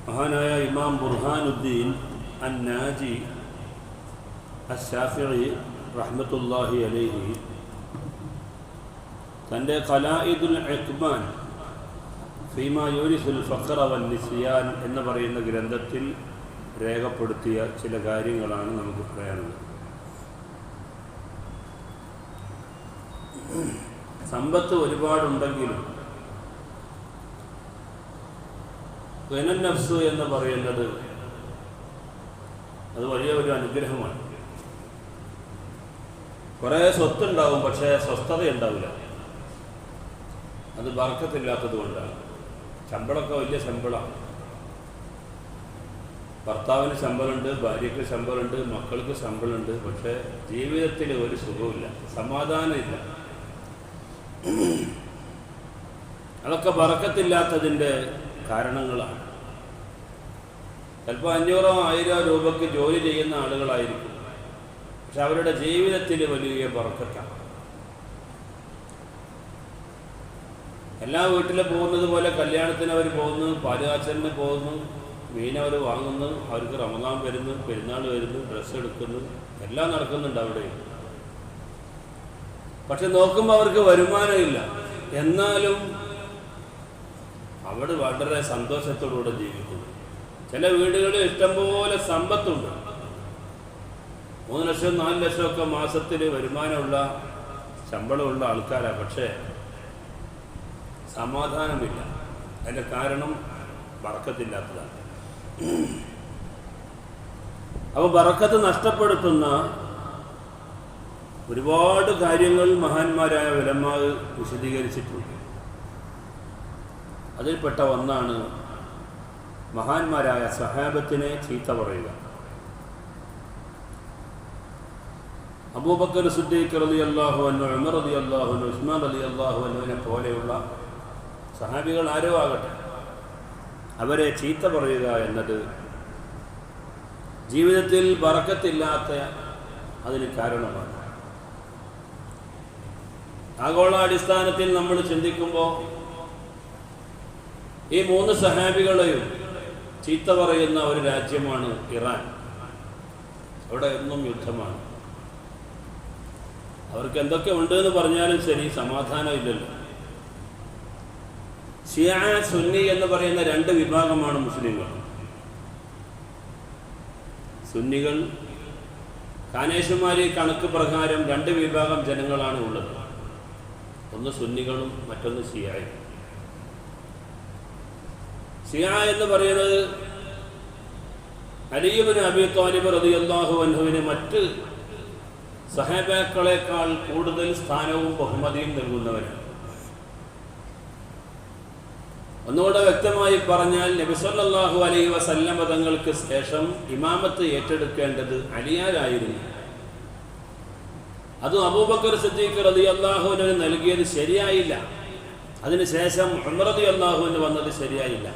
മഹാനായ ഇമാം ബുർഹാനുദ്ദീൻ അൻ-നാജി അശ്ശാഫിഈ റഹ്മത്തുള്ളാഹി അലൈഹി തൻ്റെ ഖലായിദുൽ ഇഖ്ബാൻ ഫീമാ യൂരിസുൽ ഫഖ്റ വൻ നിസ്യാൻ എന്ന് പറയുന്ന ഗ്രന്ഥത്തിൽ രേഖപ്പെടുത്തിയ ചില കാര്യങ്ങളാണ് നമുക്ക് പറയാനുള്ളത്. സമ്പത്ത് ഒരുപാടുണ്ടെങ്കിലും ഖിനൻ നഫ്സ് എന്ന് പറയുന്നത് അത് വലിയ ഒരു അനുഗ്രഹമാണ്. കുറേ സ്വത്തുണ്ടാവും, പക്ഷേ സ്വസ്ഥത ഉണ്ടാവില്ല. അത് ബർക്കത്തില്ലാത്തത് കൊണ്ടാണ്. ശമ്പളമൊക്കെ വലിയ ശമ്പളമാണ്. ഭർത്താവിന് ശമ്പളമുണ്ട്, ഭാര്യയ്ക്ക് ശമ്പളമുണ്ട്, മക്കൾക്ക് ശമ്പളമുണ്ട്, പക്ഷേ ജീവിതത്തിൽ ഒരു സുഖമില്ല, സമാധാനമില്ല. അതൊക്കെ ബർക്കത്തില്ലാത്തതിൻ്റെ കാരണങ്ങളാണ്. ചിലപ്പോൾ 500-1000 രൂപയ്ക്ക് ജോലി ചെയ്യുന്ന ആളുകളായിരിക്കും, പക്ഷെ അവരുടെ ജീവിതത്തിൽ വലിയ ബർക്കത്താണ്. എല്ലാ വീട്ടിലും പോകുന്നത് പോലെ കല്യാണത്തിന് അവർ പോകുന്നു, പാലുകാച്ചലിന് പോകുന്നു, മീൻ അവർ വാങ്ങുന്നു, അവർക്ക് റമദാൻ വരുന്നു, പെരുന്നാൾ വരുന്നു, ഡ്രസ്സ് എടുക്കുന്നു, എല്ലാം നടക്കുന്നുണ്ട് അവിടെ. പക്ഷെ നോക്കുമ്പോൾ അവർക്ക് വരുമാനമില്ല. എന്നാലും അവിടെ വളരെ സന്തോഷത്തോടുകൂടെ ജീവിക്കുന്നു. ചില വീടുകളിൽ ഇഷ്ടംപോലെ സമ്പത്തുണ്ട്. 3 ലക്ഷം 4 ലക്ഷമൊക്കെ മാസത്തിൽ വരുമാനമുള്ള ശമ്പളമുള്ള ആൾക്കാരാണ്, പക്ഷേ സമാധാനമില്ല. അതിൻ്റെ കാരണം ബർക്കത്തില്ലാത്തതാണ്. അപ്പോൾ ബർക്കത്ത് നഷ്ടപ്പെടുത്തുന്ന ഒരുപാട് കാര്യങ്ങൾ മഹാന്മാരായ ഉലമാ വിശദീകരിച്ചിട്ടുണ്ട്. അതിൽപ്പെട്ട ഒന്നാണ് മഹാന്മാരായ സഹാബത്തിനെ ചീത്ത പറയുക. അബൂബക്കർ സിദ്ദീഖ് റളിയല്ലാഹു അൻഹു, ഉമർ റളിയല്ലാഹു അൻഹു, ഉസ്മാൻ റളിയല്ലാഹു അൻഹുവിനെ പോലെയുള്ള സഹാബികൾ ആരോ ആകട്ടെ, അവരെ ചീത്ത പറയുക എന്നത് ജീവിതത്തിൽ ബർക്കത്തില്ലാത്ത അതിന് കാരണമാണ്. ആഗോളാടിസ്ഥാനത്തിൽ നമ്മൾ ചിന്തിക്കുമ്പോൾ ഈ 3 സഹാബികളെയും ചീത്ത പറയുന്ന ഒരു രാജ്യമാണ് ഇറാൻ. അവിടെ എന്നും യുദ്ധമാണ്. അവർക്ക് എന്തൊക്കെ ഉണ്ടെന്ന് പറഞ്ഞാലും ശരി, സമാധാനം ഇല്ലല്ലോ. ഷിയ, സുന്നി എന്ന് പറയുന്ന 2 വിഭാഗമാണ് മുസ്ലിങ്ങൾ. സുന്നികൾ കാനേഷുമാരി കണക്ക് പ്രകാരം 2 വിഭാഗം ജനങ്ങളാണ് ഉള്ളത്. ഒന്ന് സുന്നികളും മറ്റൊന്ന് ഷിയയും. ഷിയ എന്ന് പറയുന്നത് അലി ഇബ്നു അബീ ത്വാലിബ് റളിയല്ലാഹു അൻഹുവിന് മറ്റ് സഹാബാക്കളെക്കാൾ കൂടുതൽ സ്ഥാനവും ബഹുമതിയും നൽകുന്നവരാണ്. ഒന്നുകൂടെ വ്യക്തമായി പറഞ്ഞാൽ നബി സല്ലല്ലാഹു അലൈഹി വസല്ലമ തങ്ങൾക്ക് ശേഷം ഇമാമത്ത് ഏറ്റെടുക്കേണ്ടത് അലിയാരായിരുന്നു. അത് അബൂബക്കർ സിദ്ദീഖ് റളിയല്ലാഹു അൻഹു നൽകിയത് ശരിയായില്ല. അതിനുശേഷം ഉമർ റളിയല്ലാഹു അൻഹു വന്നത് ശരിയായില്ല.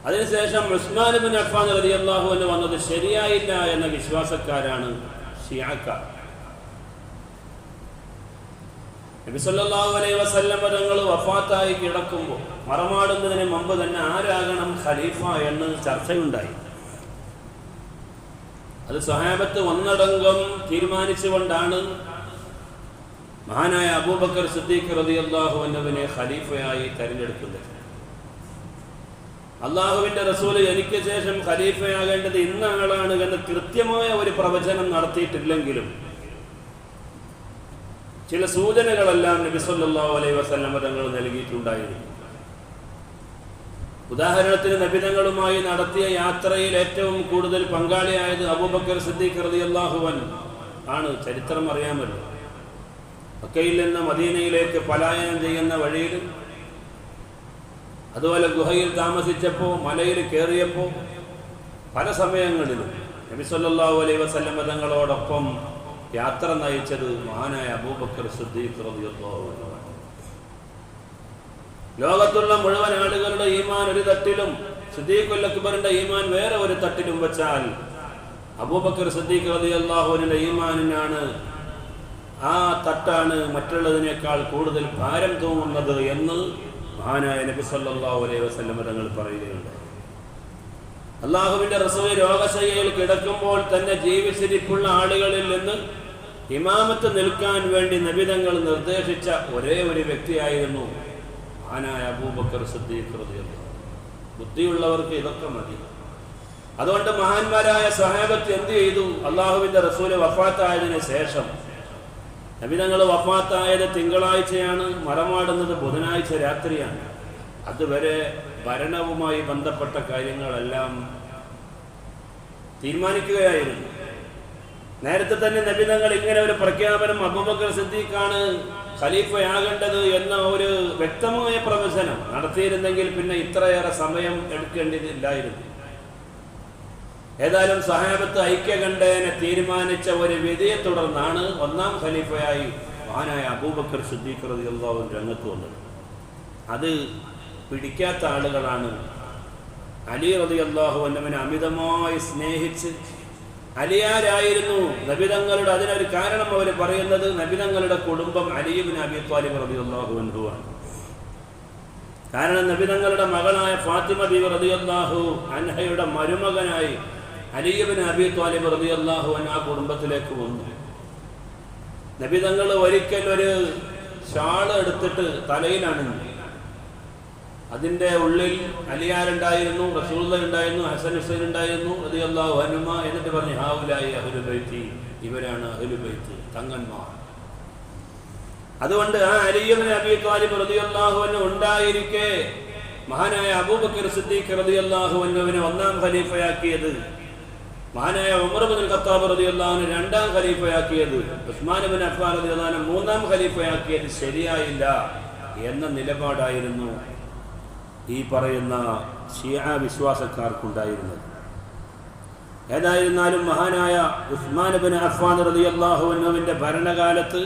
അതിനുശേഷം ഉസ്മാൻ ഇബ്നു അഫ്ഫാൻ റളിയല്ലാഹു അൻഹു വന്നത് ശരിയായില്ല എന്ന വിശ്വാസക്കാരാണ് ഷിയക്കാർ. നബി സല്ലല്ലാഹു അലൈഹി വസല്ലം തങ്ങൾ വഫാത്തായി കിടക്കുമ്പോൾ മറമാടുന്നതിന് മുമ്പ് തന്നെ ആരാകണം ഖലീഫ എന്ന് ചർച്ചയുണ്ടായി. അത് സ്വഹാബത്ത് ഒന്നടങ്കം തീരുമാനിച്ചുകൊണ്ടാണ് മഹാനായ അബൂബക്കർ സിദ്ദീഖ് റളിയല്ലാഹു അൻഹുവിനെ ഖലീഫയായി തെരഞ്ഞെടുക്കുന്നത്. അള്ളാഹുവിന്റെ റസൂൽ എനിക്ക് ശേഷം ഖലീഫയാകേണ്ടത് ഇന്ന ആളാണ് എന്ന് കൃത്യമായ ഒരു പ്രവചനം നടത്തിയിട്ടില്ലെങ്കിലും ചില സൂചനകളെല്ലാം നബി സല്ലല്ലാഹു അലൈഹി വസല്ലം തങ്ങൾ നൽകിയിട്ടുണ്ടായിരുന്നു. ഉദാഹരണത്തിന് നബി തങ്ങളുമായി നടത്തിയ യാത്രയിൽ ഏറ്റവും കൂടുതൽ പങ്കാളിയായത് അബൂബക്കർ സിദ്ദീഖ് റളിയല്ലാഹു അൻഹു ആണ്. ചരിത്രം അറിയാമല്ലോ. മക്കയിൽ നിന്ന് മദീനയിലേക്ക് പലായനം ചെയ്യുന്ന വഴിയിൽ, അതുപോലെ ഗുഹയിൽ താമസിച്ചപ്പോൾ, മലയിൽ കയറിയപ്പോൾ, പല സമയങ്ങളിലും നബി സല്ലല്ലാഹു അലൈഹി വസല്ലം തങ്ങളോടൊപ്പം യാത്ര നയിച്ചത് മഹാനായ അബൂബക്കർ സിദ്ദീഖ് റളിയല്ലാഹു അൻഹു. ലോകത്തുള്ള മുഴുവൻ ആളുകളുടെ ഈമാൻ ഒരു തട്ടിലും സിദ്ദീഖുൽ അക്ബറിന്റെ ഈമാൻ വേറെ ഒരു തട്ടിലും വെച്ചാൽ അബൂബക്കർ സിദ്ദീഖ് റളിയല്ലാഹു അൻഹുവിന്റെ ഈമാനിനാണ് ആ തട്ടാണ് മറ്റുള്ളതിനേക്കാൾ കൂടുതൽ ഭാരം തോന്നുന്നത് എന്ന് മഹാനായ നബി സല്ലല്ലാഹു അലൈഹി വസല്ലം തങ്ങൾ പറയുകയുണ്ട്. അള്ളാഹുവിന്റെ റസൂൽ രോഗശയ്യയിൽ കിടക്കുമ്പോൾ തന്നെ ജീവിച്ചിരിപ്പുള്ള ആളുകളിൽ നിന്ന് ഇമാമത്ത് നിൽക്കാൻ വേണ്ടി നബി തങ്ങൾ നിർദ്ദേശിച്ച ഒരേ ഒരു വ്യക്തിയായിരുന്നു മഹാനായ അബൂബക്കർ സിദ്ദീഖ് റളിയല്ലാഹു അൻഹു. ബുദ്ധിയുള്ളവർക്ക് ഇതൊക്കെ മതി. അതുകൊണ്ട് മഹാന്മാരായ സ്വഹാബത്ത് എന്ത് ചെയ്തു? അള്ളാഹുവിന്റെ റസൂല് വഫാത്തായതിനു ശേഷം, നബി തങ്ങൾ വഫാത്തായത് തിങ്കളാഴ്ചയാണ്, മറമാടുന്നത് ബുധനാഴ്ച രാത്രിയാണ്. അതുവരെ ഭരണവുമായി ബന്ധപ്പെട്ട കാര്യങ്ങളെല്ലാം തീരുമാനിക്കുകയായിരുന്നു. നേരത്തെ തന്നെ നബി തങ്ങൾ ഇങ്ങനെ ഒരു പ്രഖ്യാപനം, അബൂബക്കർ സിദ്ദീഖാണ് ഖലീഫയാകേണ്ടത് എന്ന ഒരു വ്യക്തമായ പ്രവചനം നടത്തിയിരുന്നെങ്കിൽ പിന്നെ ഇത്രയേറെ സമയം എടുക്കേണ്ടതില്ലായിരുന്നു. ഏതായാലും സഹാബത്ത് ഐക്യകണ്ഠേന തീരുമാനിച്ച ഒരു വിധിയെ തുടർന്നാണ് ഒന്നാം ഖലീഫയായി മഹാനായ അബൂബക്കർ സിദ്ദീഖ് റളിയല്ലാഹു അൻഹു രംഗത്ത് വന്നത്. അത് പിടിക്കാത്ത ആളുകളാണ് അലി റളിയല്ലാഹു അൻഹുവിനെ അമിതമായി സ്നേഹിച്ച്, അലിയാരായിരുന്നു നബിതങ്ങളുടെ, അതിനൊരു കാരണം അവർ പറയുന്നത് നബിതങ്ങളുടെ കുടുംബം അലി ഇബ്നു അബീ ത്വാലിബ് റളിയല്ലാഹു അൻഹു ആണ്. കാരണം നബിതങ്ങളുടെ മകളായ ഫാത്തിമ ബീവി റളിയല്ലാഹു അൻഹയുടെ മരുമകനായി അലി ഇബ്നു അബീ ത്വാലിബ് റളിയല്ലാഹു അൻഹു ആ കുടുംബത്തിലേക്ക് വന്നു. നബിതങ്ങൾ ഒരിക്കൽ ഒരു ഷാൾ എടുത്തിട്ട് തലയിലാണ്, അതിൻ്റെ ഉള്ളിൽ അലിയാരുണ്ടായിരുന്നു, റസൂലുള്ളാഹി ഉണ്ടായിരുന്നു, ഹസൻ ഹുസൈൻ ഉണ്ടായിരുന്നു റളിയല്ലാഹു അൻഹുമാ. എന്നിട്ട് പറഞ്ഞു ഹൗലായി അഹ്ലു ബൈത്തി, ഇവരാണ് അഹ്ലു ബൈത്ത്, തങ്ങന്മാർ. അതുകൊണ്ട് ആ അലി ഇബ്നു അബീ ത്വാലിബ് റളിയല്ലാഹു അൻഹു ഉണ്ടായിരിക്കെ മഹാനായ അബൂബക്കർ സിദ്ദീഖ് റളിയല്ലാഹു അൻഹുവിനെ ഒന്നാം ഖലീഫയാക്കിയത്, മഹാനായ ഉമർ ഇബ്നുൽ ഖത്താബ് റളിയല്ലാഹു അൻഹു രണ്ടാം ഖലീഫയാക്കിയത്, ഉസ്മാൻ ഇബ്നു അഫ്ഫാൻ റളിയല്ലാഹു അൻഹു മൂന്നാം ഖലീഫയാക്കിയത് ശരിയായില്ല എന്ന നിലപാടായിരുന്നു ഈ പറയുന്ന ഷിയാ വിശ്വാസക്കാർക്കുണ്ടായിരുന്നത്. ഏതായിരുന്നാലും മഹാനായ ഉസ്മാൻ ഇബ്നു അഫ്ഫാൻ റളിയല്ലാഹു അൻഹുവിന്റെ ഭരണകാലത്ത്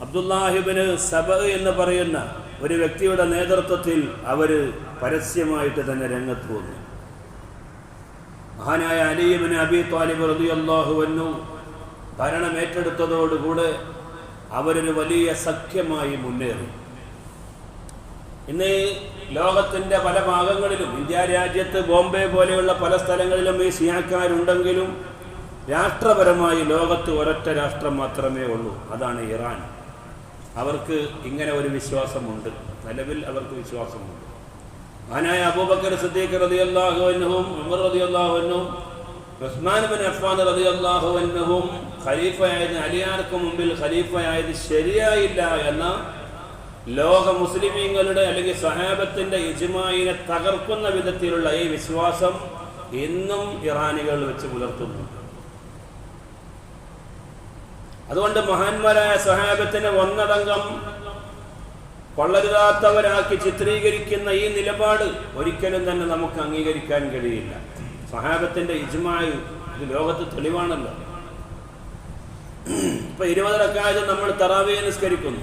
അബ്ദുല്ലാഹി ഇബ്നു സബ എന്ന് പറയുന്ന ഒരു വ്യക്തിയുടെ നേതൃത്വത്തിൽ അവര് പരസ്യമായിട്ട് തന്നെ രംഗത്ത് വന്നു. മഹാനായ അലി ഇബ്നു അബീ ത്വാലിബ് റളിയല്ലാഹു അൻഹു ഭരണം ഏറ്റെടുത്തതോടുകൂടെ അവരൊരു വലിയ സഖ്യമായി മുന്നേറി. ഇന്ന് ലോകത്തിൻ്റെ പല ഭാഗങ്ങളിലും, ഇന്ത്യ രാജ്യത്ത് ബോംബെ പോലെയുള്ള പല സ്ഥലങ്ങളിലും ഈ ഷിയാക്കാരുണ്ടെങ്കിലും രാഷ്ട്രപരമായി ലോകത്ത് ഒരൊറ്റ രാഷ്ട്രം മാത്രമേ ഉള്ളൂ, അതാണ് ഇറാൻ. അവർക്ക് ഇങ്ങനെ ഒരു വിശ്വാസമുണ്ട്, നിലവിൽ അവർക്ക് വിശ്വാസമുണ്ട്. മഹാനായ അബൂബക്കർ സിദ്ദീഖ് റളിയല്ലാഹു അൻഹും ഉമർ റളിയല്ലാഹു അൻഹും ഉസ്മാൻ ഇബ്നു അഫ്ഫാൻ റളിയല്ലാഹു അൻഹും ഖലീഫയായത്, അലിയാർക്ക് മുമ്പിൽ ഖലീഫയായത് ശരിയായില്ല എന്ന ലോക മുസ്ലിമീങ്ങളുടെ അല്ലെങ്കിൽ സഹാബത്തിന്റെ ഇജ്മാഇനെ തകർക്കുന്ന വിധത്തിലുള്ള ഈ വിശ്വാസം ഇന്നും ഇറാനികൾ വെച്ച് പുലർത്തുന്നു. അതുകൊണ്ട് മഹാന്മാരായ സഹാബത്തിനെ ഒന്നടങ്കം കൊള്ളരുതാത്തവരാക്കി ചിത്രീകരിക്കുന്ന ഈ നിലപാട് ഒരിക്കലും തന്നെ നമുക്ക് അംഗീകരിക്കാൻ കഴിയില്ല. സഹാബത്തിന്റെ ഇജ്മാഇ ഇത് ലോകത്ത് തെളിവാണല്ലോ. ഇപ്പൊ 20 റക്അത്ത് നമ്മൾ തറാവീഹ് നിസ്കരിക്കുന്നു.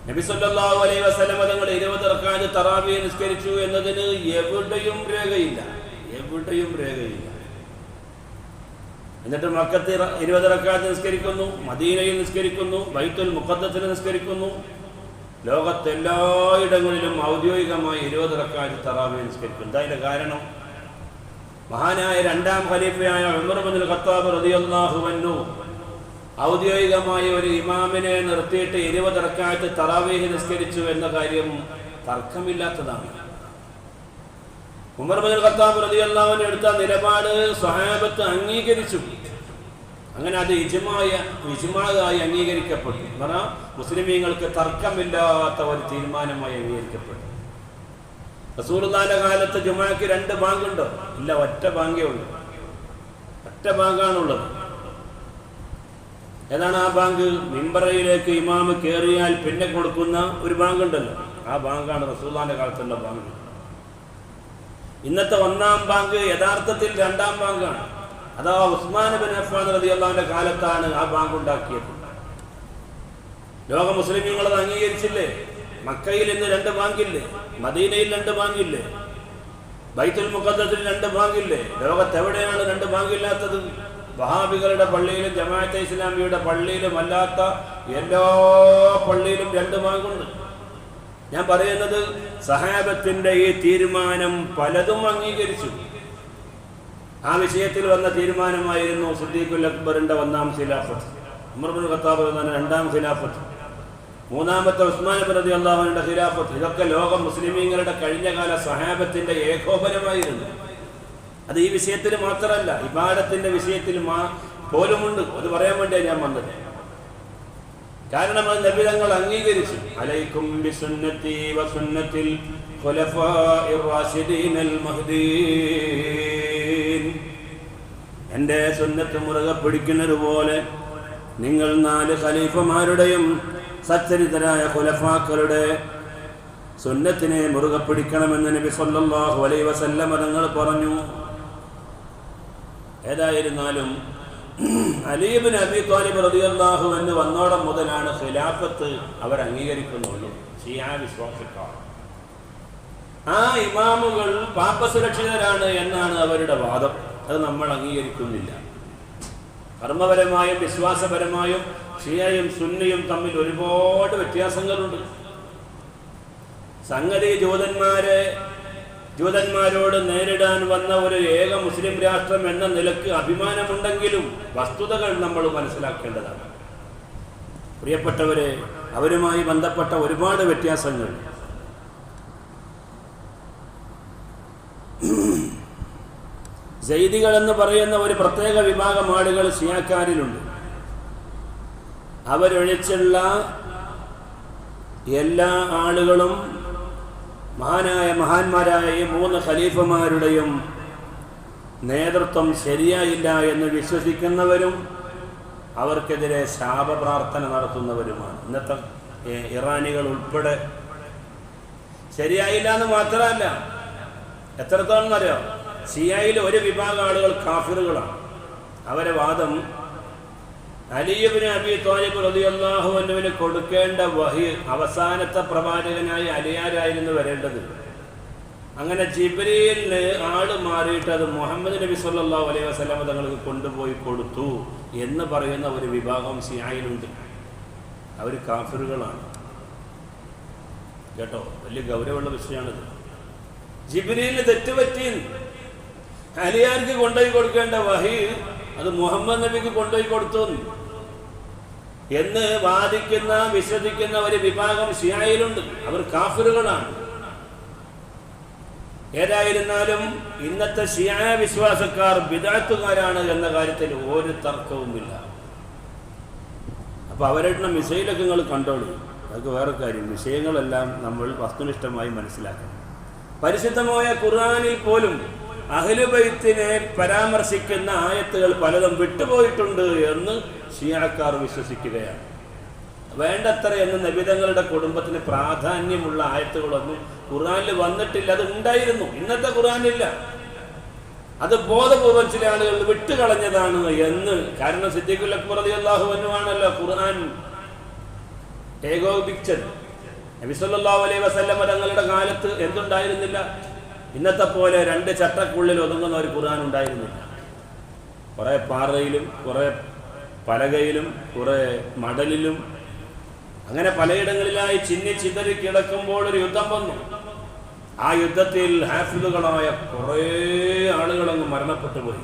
നബി സല്ലല്ലാഹു അലൈഹി വസല്ലം തങ്ങൾ 20 റക്അത്ത് തറാവീഹ് നിസ്കരിച്ചു എന്നതിന് എവിടെയും രേഖയില്ല. എന്നിട്ട് മക്കത്ത് 20 റക്അത്ത് നിസ്കരിക്കുന്നു, മദീനയിൽ നിസ്കരിക്കുന്നു, ബൈത്തുൽ മുഖദ്ദസിൽ നിസ്കരിക്കുന്നു. ലോകത്തെല്ലായിടങ്ങളിലും ഔദ്യോഗികമായി 20 റക്അത്ത് തറാവീഹ് നിസ്കരിക്കുന്നു. എന്താ കാരണം? മഹാനായ രണ്ടാം ഖലീഫയായ ഉമർ ഇബ്നുൽ ഖത്താബ് റളിയല്ലാഹു അൻഹു ഔദ്യോഗികമായി ഒരു ഇമാമിനെ നിർത്തിയിട്ട് 20 റക്അത്ത് തറാവീഹ് നിസ്കരിച്ചു എന്ന കാര്യം തർക്കമില്ലാത്തതാണ്. ഉമർ ഇബ്നുൽ ഖത്താബ് റളിയല്ലാഹു അൻഹു എടുത്ത നിലപാട് സ്വഹാബത്ത് അംഗീകരിച്ചു. അങ്ങനെ അത് ഇജ്മാഅായി അംഗീകരിക്കപ്പെട്ടു. പറഞ്ഞാൽ മുസ്ലിമീങ്ങൾക്ക് തർക്കമില്ലാത്ത ഒരു തീരുമാനമായി അംഗീകരിക്കപ്പെട്ടു. റസൂലുള്ളാഹിന്റെ കാലത്ത് ജുമുഅക്ക് 2 ബാങ്കുണ്ടോ? ഇല്ല, ഒറ്റ ബാങ്കേ ഉള്ളൂ. ഒറ്റ ബാങ്കാണുള്ളത്. ഏതാണ് ആ ബാങ്ക്? മിമ്പറയിലേക്ക് ഇമാമ് കയറിയാൽ പിന്നെ കൊടുക്കുന്ന ഒരു ബാങ്കുണ്ടല്ലോ, ആ ബാങ്കാണ് റസൂലുള്ളാഹിന്റെ കാലത്തുള്ള ബാങ്ക്. ഇന്നത്തെ 1-ാം ബാങ്ക് യഥാർത്ഥത്തിൽ 2-ാം ബാങ്കാണ്. അതാ ഉസ്മാൻ ഇബ്നു അഫ്ഫാൻ റളിയല്ലാഹുവിന്റെ കാലത്താണ് ആ ബാങ്ക് ഉണ്ടാക്കിയത്. ലോക മുസ്ലിമീങ്ങൾ അത് അംഗീകരിച്ചില്ലേ? മക്കയിൽ ഇന്ന് 2 ബാങ്കില്ലേ? മദീനയിൽ 2 ബാങ്കില്ലേ? ബൈത്തുൽ മുഖദ്ദസിൽ 2 ബാങ്കില്ലേ? ലോകത്തെവിടെയാണ് 2 ബാങ്കില്ലാത്തത്? വഹാബികളുടെ പള്ളിയിലും ജമാഅത്തെ ഇസ്ലാമിയുടെ പള്ളിയിലും അല്ലാത്ത എല്ലാ പള്ളിയിലും 2 ബാങ്കുണ്ട്. ഞാൻ പറയുന്നത് സഹാബത്തിന്റെ ഈ തീരുമാനം പലതും അംഗീകരിച്ചു. ആ വിഷയത്തിൽ വന്ന തീരുമാനമായിരുന്നു സിദ്ദീഖുൽ അക്ബറിന്റെ 1ാം ഖിലാഫത്ത്, ഉമർ ഇബ്നു ഖത്താബ് 2ാം ഖിലാഫത്ത്, 3ാമത്തെ ഉസ്മാൻ റളിയല്ലാഹു അൻഹുവിന്റെ ഖിലാഫത്ത്. ഇതൊക്കെ ലോക മുസ്ലിമീങ്ങളുടെ കഴിഞ്ഞകാല സഹാബത്തിന്റെ ഏകോപനമായിരുന്നു. അത് ഈ വിഷയത്തിൽ മാത്രമല്ല, ഇബാദത്തിന്റെ വിഷയത്തിൽ പോലുമുണ്ട്. അത് പറയാൻ വേണ്ടിയാണ് ഞാൻ വന്നത്. കാരണം അത് നബി തങ്ങൾ അംഗീകരിച്ചു. അലൈക്കും ബിസുന്നതി വസുന്നതിൽ ഖുലഫാഇർ റാഷിദീനൽ മഹ്ദീൻ. എൻ്റെ സുന്നത്ത് മുറുകെ പിടിക്കുന്നത് പോലെ നിങ്ങൾ 4 ഖലീഫമാരുടെയും സച്ചരിതരായ ഖുലഫാക്കളുടെ സുന്നത്തിനെ മുറുകെ പിടിക്കണമെന്ന് നബി സല്ലല്ലാഹു അലൈഹി വസല്ലം തങ്ങൾ പറഞ്ഞു. ഏതായിരുന്നാലും അലി ഇബ്നു അബീ ത്വാലിബ് റളിയല്ലാഹു അൻഹു വന്നോടം മുതലാണ് ഖിലാഫത്ത് അവർ അംഗീകരിക്കുന്നുള്ളൂ. ഷിയാ വിശ്വാസിക്കാർ ആ ഇമാമുകൾ പാപസുരക്ഷിതരാണ് എന്നാണ് അവരുടെ വാദം. അത് നമ്മൾ അംഗീകരിക്കുന്നില്ല. കർമ്മപരമായും വിശ്വാസപരമായും ഷിയയും സുന്നിയും തമ്മിൽ ഒരുപാട് വ്യത്യാസങ്ങളുണ്ട്. സംഗതി ജൂതന്മാരോട് നേരിടാൻ വന്ന ഒരു ഏക മുസ്ലിം രാഷ്ട്രം എന്ന നിലക്ക് അഭിമാനമുണ്ടെങ്കിലും വസ്തുതകൾ നമ്മൾ മനസ്സിലാക്കേണ്ടതാണ്. പ്രിയപ്പെട്ടവരെ, അവരുമായി ബന്ധപ്പെട്ട ഒരുപാട് വ്യത്യാസങ്ങൾ സൈദികൾ എന്ന് പറയുന്ന ഒരു പ്രത്യേക വിഭാഗം ആളുകൾ ഷിയാക്കാരിലുണ്ട്. അവരൊഴിച്ചുള്ള എല്ലാ ആളുകളും മഹാന്മാരായ ഈ 3 ഖലീഫമാരുടെയും നേതൃത്വം ശരിയായില്ല എന്ന് വിശ്വസിക്കുന്നവരും അവർക്കെതിരെ ശാപപ്രാർത്ഥന നടത്തുന്നവരുമാണ്. ഇന്നത്തെ ഇറാനികൾ ഉൾപ്പെടെ ശരിയായില്ല എന്ന് മാത്രമല്ല, എത്രത്തോളം അറിയാം, ഷിയയിൽ ഒരു വിഭാഗം ആളുകൾ കാഫിറുകളാണ്. അവരെ വാദം അലി ഇബ്നു അബീ ത്വാലിബ് റളിയല്ലാഹു അൻഹുവിന് കൊടുക്കേണ്ട വഹി അവസാനത്തെ പ്രവാചകനായി അലിയാരായിരുന്നു വരേണ്ടത്. അങ്ങനെ ജിബ്രീലിന് ആള് മാറിയിട്ട് അത് മുഹമ്മദ് നബി സല്ലല്ലാഹു അലൈഹി വസല്ലം തങ്ങൾക്ക് കൊണ്ടുപോയി കൊടുത്തു എന്ന് പറയുന്ന ഒരു വിഭാഗം ഷിയയിലുണ്ട്. അവർ കാഫിറുകളാണ് കേട്ടോ. വലിയ ഗൗരവമുള്ള വിഷയമാണിത്. ജിബ്രീലിന് തെറ്റുപറ്റി, അലിയാർക്ക് കൊണ്ടുപോയി കൊടുക്കേണ്ട വഹി അത് മുഹമ്മദ് നബിക്ക് കൊണ്ടുപോയി കൊടുത്തു എന്ന് വാദിക്കുന്ന വിശ്വസിക്കുന്ന ഒരു വിഭാഗം ഷിയയിലുണ്ട്. അവർ കാഫിറുകളാണ്. ഏതായിരുന്നാലും ഇന്നത്തെ ഷിയ വിശ്വാസക്കാർ ബിദ്അത്തുകാരാണ് എന്ന കാര്യത്തിൽ ഒരു തർക്കവുമില്ല. അപ്പൊ അവരുടെ മിസൈലൊക്കെ നിങ്ങൾ കണ്ടോളൂ. അതൊക്കെ വേറെ കാര്യം. വിഷയങ്ങളെല്ലാം നമ്മൾ വസ്തുനിഷ്ഠമായി മനസ്സിലാക്കണം. പരിശുദ്ധമായ ഖുർആനിൽ പോലും അഹ്ലുബൈത്തിനെ പരാമർശിക്കുന്ന ആയത്തുകൾ പലതും വിട്ടുപോയിട്ടുണ്ട് എന്ന് ഷിയാക്കാർ വിശ്വസിക്കുകയാണ്. വേണ്ടത്ര എന്ന് നബിതങ്ങളുടെ കുടുംബത്തിന് പ്രാധാന്യമുള്ള ആയത്തുകളൊന്നും ഖുർആനിൽ വന്നിട്ടില്ല. അത് ഉണ്ടായിരുന്നു, ഇന്നത്തെ ഖുർആനില്ല. അത് ബോധപൂർവം ചില ആളുകൾ വിട്ടുകളഞ്ഞതാണ് എന്ന്. കാരണം സിദ്ദീഖുൽ അക്ബർ റളിയല്ലാഹു അൻഹു ആണല്ലോ ഖുർആൻ ഏകോപിപ്പിച്ചത്. നബി സല്ലല്ലാഹു അലൈഹി വസല്ലം തങ്ങളുടെ കാലത്ത് എന്തുണ്ടായിരുന്നില്ല? ഇന്നത്തെ പോലെ 2 ചട്ടക്കുള്ളിൽ ഒതുങ്ങുന്ന ഒരു ഖുർആൻ ഉണ്ടായിരുന്നില്ല. കുറെ പാറയിലും കുറെ പലകയിലും കുറെ മടലിലും അങ്ങനെ പലയിടങ്ങളിലായി ചിന്നി ചിതറി കിടക്കുമ്പോൾ ഒരു യുദ്ധം വന്നു. ആ യുദ്ധത്തിൽ ഹാഫിദുകളായ കുറേ ആളുകളങ്ങ് മരണപ്പെട്ടു പോയി.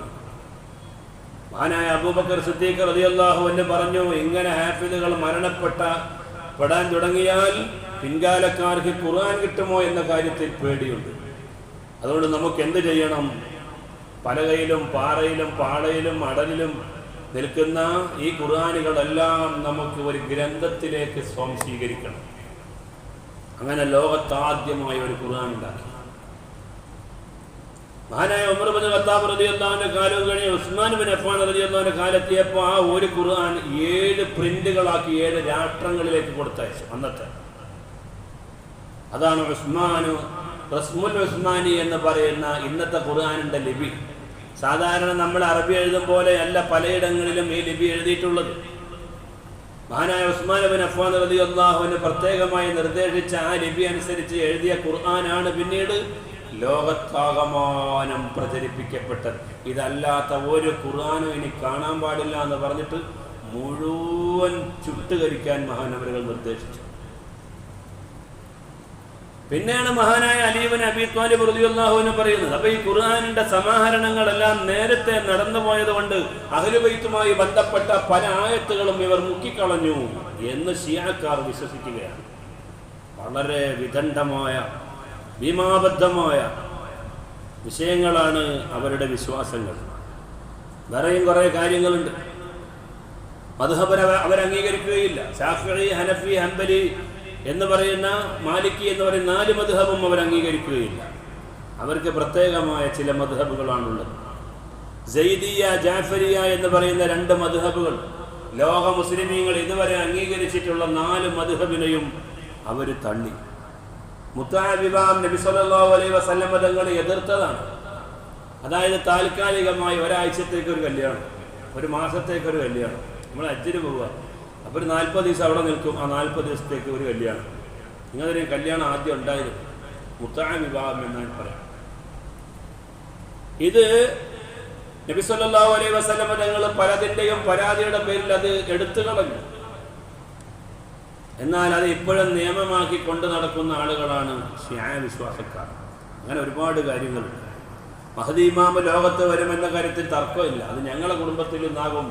മഹാനായ അബൂബക്കർ സിദ്ദീഖ് റളിയല്ലാഹു അൻഹു പറഞ്ഞു, ഇങ്ങനെ ഹാഫിദുകൾ മരണപ്പെടാൻ തുടങ്ങിയാൽ പിൻകാലക്കാർക്ക് ഖുർആൻ കിട്ടുമോ എന്ന കാര്യത്തിൽ പേടിയുണ്ട്. അതുകൊണ്ട് നമുക്ക് എന്ത് ചെയ്യണം? പലകയിലും പാറയിലും പാളയിലും അടലിലും നിൽക്കുന്ന ഈ ഖുർആനുകളെല്ലാം നമുക്ക് ഒരു ഗ്രന്ഥത്തിലേക്ക് സ്വാംശീകരിക്കണം. അങ്ങനെ ലോകത്താദ്യമായി ഒരു ഖുർആൻ ഉണ്ടാക്കി. മഹാനായ ഉമർ ഇബ്നു ഖത്താബ് റളിയല്ലാഹു അൻഹു കാലം കഴിഞ്ഞ് ഉസ്മാൻ ഇബ്നു അഫ്ഫാൻ റളിയല്ലാഹു അൻഹു കാലത്തിയപ്പോൾ ആ ഒരു ഖുർആൻ 7 പ്രിന്റുകളാക്കി 7 രാഷ്ട്രങ്ങളിലേക്ക് കൊടുത്തയച്ചു. അന്നത്തെ അതാണ് റസ്മുൽ ഉസ്മാനി എന്ന് പറയുന്ന ഇന്നത്തെ ഖുർആനിന്റെ ലിപി. സാധാരണ നമ്മൾ അറബി എഴുതും പോലെ അല്ല പലയിടങ്ങളിലും ഈ ലിപി എഴുതിയിട്ടുള്ളത്. മഹാനായ ഉസ്മാൻ ഇബ്നു അഫ്ഫാൻ റളിയല്ലാഹു അൻഹു പ്രത്യേകമായി നിർദ്ദേശിച്ച ആ ലിപി അനുസരിച്ച് എഴുതിയ ഖുർആനാണ് പിന്നീട് ലോകത്താകമാനം പ്രചരിപ്പിക്കപ്പെട്ടത്. ഇതല്ലാത്ത ഒരു ഖുർആനും ഇനി കാണാൻ പാടില്ല എന്ന് പറഞ്ഞിട്ട് മുഴുവൻ ചുട്ടുകരിക്കാൻ മഹാനവരുകൾ നിർദ്ദേശിച്ചു. പിന്നെയാണ് മഹാനായ അലി ഇബ്നു അബീ ത്വാലിബ് റളിയല്ലാഹു അൻഹു പറയുന്നത്. അപ്പൊ ഈ ഖുർആനിന്റെ സമാഹരണങ്ങളെല്ലാം നേരത്തെ നടന്നു പോയതുകൊണ്ട് അഹ്ലു ബൈത്തുമായി ബന്ധപ്പെട്ട പല ആയത്തുകളും ഇവർ മുക്കിക്കളഞ്ഞു എന്ന് ശിയാക്കാർ വിശ്വസിക്കുകയാണ്. വളരെ വിദണ്ഡമായ ഭീമാബദ്ധമായ വിഷയങ്ങളാണ് അവരുടെ വിശ്വാസങ്ങൾ. വേറെയും കുറെ കാര്യങ്ങളുണ്ട്. മദ്ഹബ് അവർ അംഗീകരിക്കുകയില്ല. ശാഫിഈ, ഹനഫി, ഹംബലി എന്ന് പറയുന്ന, മാലിക്കി എന്ന് പറയുന്ന 4 മദ്ഹബും അവർ അംഗീകരിക്കുകയില്ല. അവർക്ക് പ്രത്യേകമായ ചില മദ്ഹബുകളാണുള്ളത്. സയ്യിദിയ, ജാഫരിയ എന്ന് പറയുന്ന 2 മദ്ഹബുകൾ. ലോക മുസ്ലിമീങ്ങൾ ഇതുവരെ അംഗീകരിച്ചിട്ടുള്ള 4 മദ്ഹബിനെയും അവർ തള്ളി. മുത്താഅ വിവാഹം നബി സല്ലല്ലാഹു അലൈഹി വസല്ലം തങ്ങളെ എതിർത്തതാണ്. അതായത് താൽക്കാലികമായി ഒരാഴ്ചത്തേക്ക് ഒരു കല്യാണം, ഒരു മാസത്തേക്കൊരു കല്യാണം. നമ്മൾ ഹജ്ജിന് പോവുക, അപ്പോൾ ഒരു 40 ദിവസം അവിടെ നിൽക്കും. ആ 40 ദിവസത്തേക്ക് ഒരു കല്യാണം. ഇങ്ങനൊരു കല്യാണം ആദ്യം ഉണ്ടായിരുന്നു, മുത്താഅ വിവാഹം എന്നാണ് പറയാം. ഇത് നബി സല്ലല്ലാഹു അലൈഹി വസല്ലം തങ്ങൾ പലതിൻ്റെയും പരാതിയുടെ പേരിൽ അത് എടുത്തു കളഞ്ഞു. എന്നാൽ അത് ഇപ്പോഴും നിയമമാക്കി കൊണ്ട് നടക്കുന്ന ആളുകളാണ് ശിആ വിശ്വാസക്കാർ. അങ്ങനെ ഒരുപാട് കാര്യങ്ങളുണ്ട്. മഹ്ദി ഇമാം ലോകത്ത് വരുമെന്ന കാര്യത്തിൽ തർക്കമില്ല. അത് ഞങ്ങളുടെ കുടുംബത്തിൽ നിന്നാകും,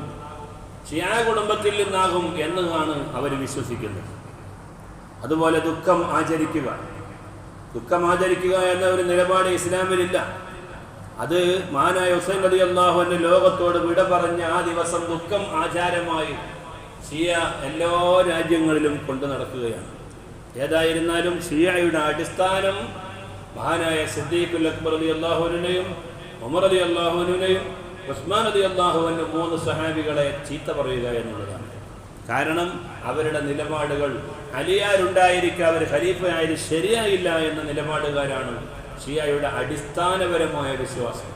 ശിആ കുടുംബത്തിൽ നിന്നാകും എന്നതാണ് അവർ വിശ്വസിക്കുന്നത്. അതുപോലെ ദുഃഖം ആചരിക്കുക എന്ന ഒരു നിലപാട് ഇസ്ലാമിലില്ല. അത് മഹാനായ ഹുസൈൻ റളിയല്ലാഹു അൻഹു ലോകത്തോട് വിട പറഞ്ഞ ആ ദിവസം ദുഃഖം ആചാരമായി ഷിയ എല്ലാ രാജ്യങ്ങളിലും കൊണ്ടു നടക്കുകയാണ്. ഏതായിരുന്നാലും ഷിയയുടെ അടിസ്ഥാനം മഹാനായ സിദ്ദീഖുൽ അക്ബർ റളിയല്ലാഹു അൻഹുവിനെയും ഉമർ റളിയല്ലാഹു അൻഹുവിനെയും ഉസ്മാൻ റളിയല്ലാഹു അൻഹു 3 സഹാബികളെ ചീത്ത പറയുക എന്നുള്ളതാണ്. കാരണം അവരുടെ നിലപാടുകൾ അലിയാരുണ്ടായിരിക്കുക, അവർ ഖലീഫയായത് ശരിയായില്ല എന്ന നിലപാടുകാരാണ് ഷിയയുടെ അടിസ്ഥാനപരമായ വിശ്വാസം.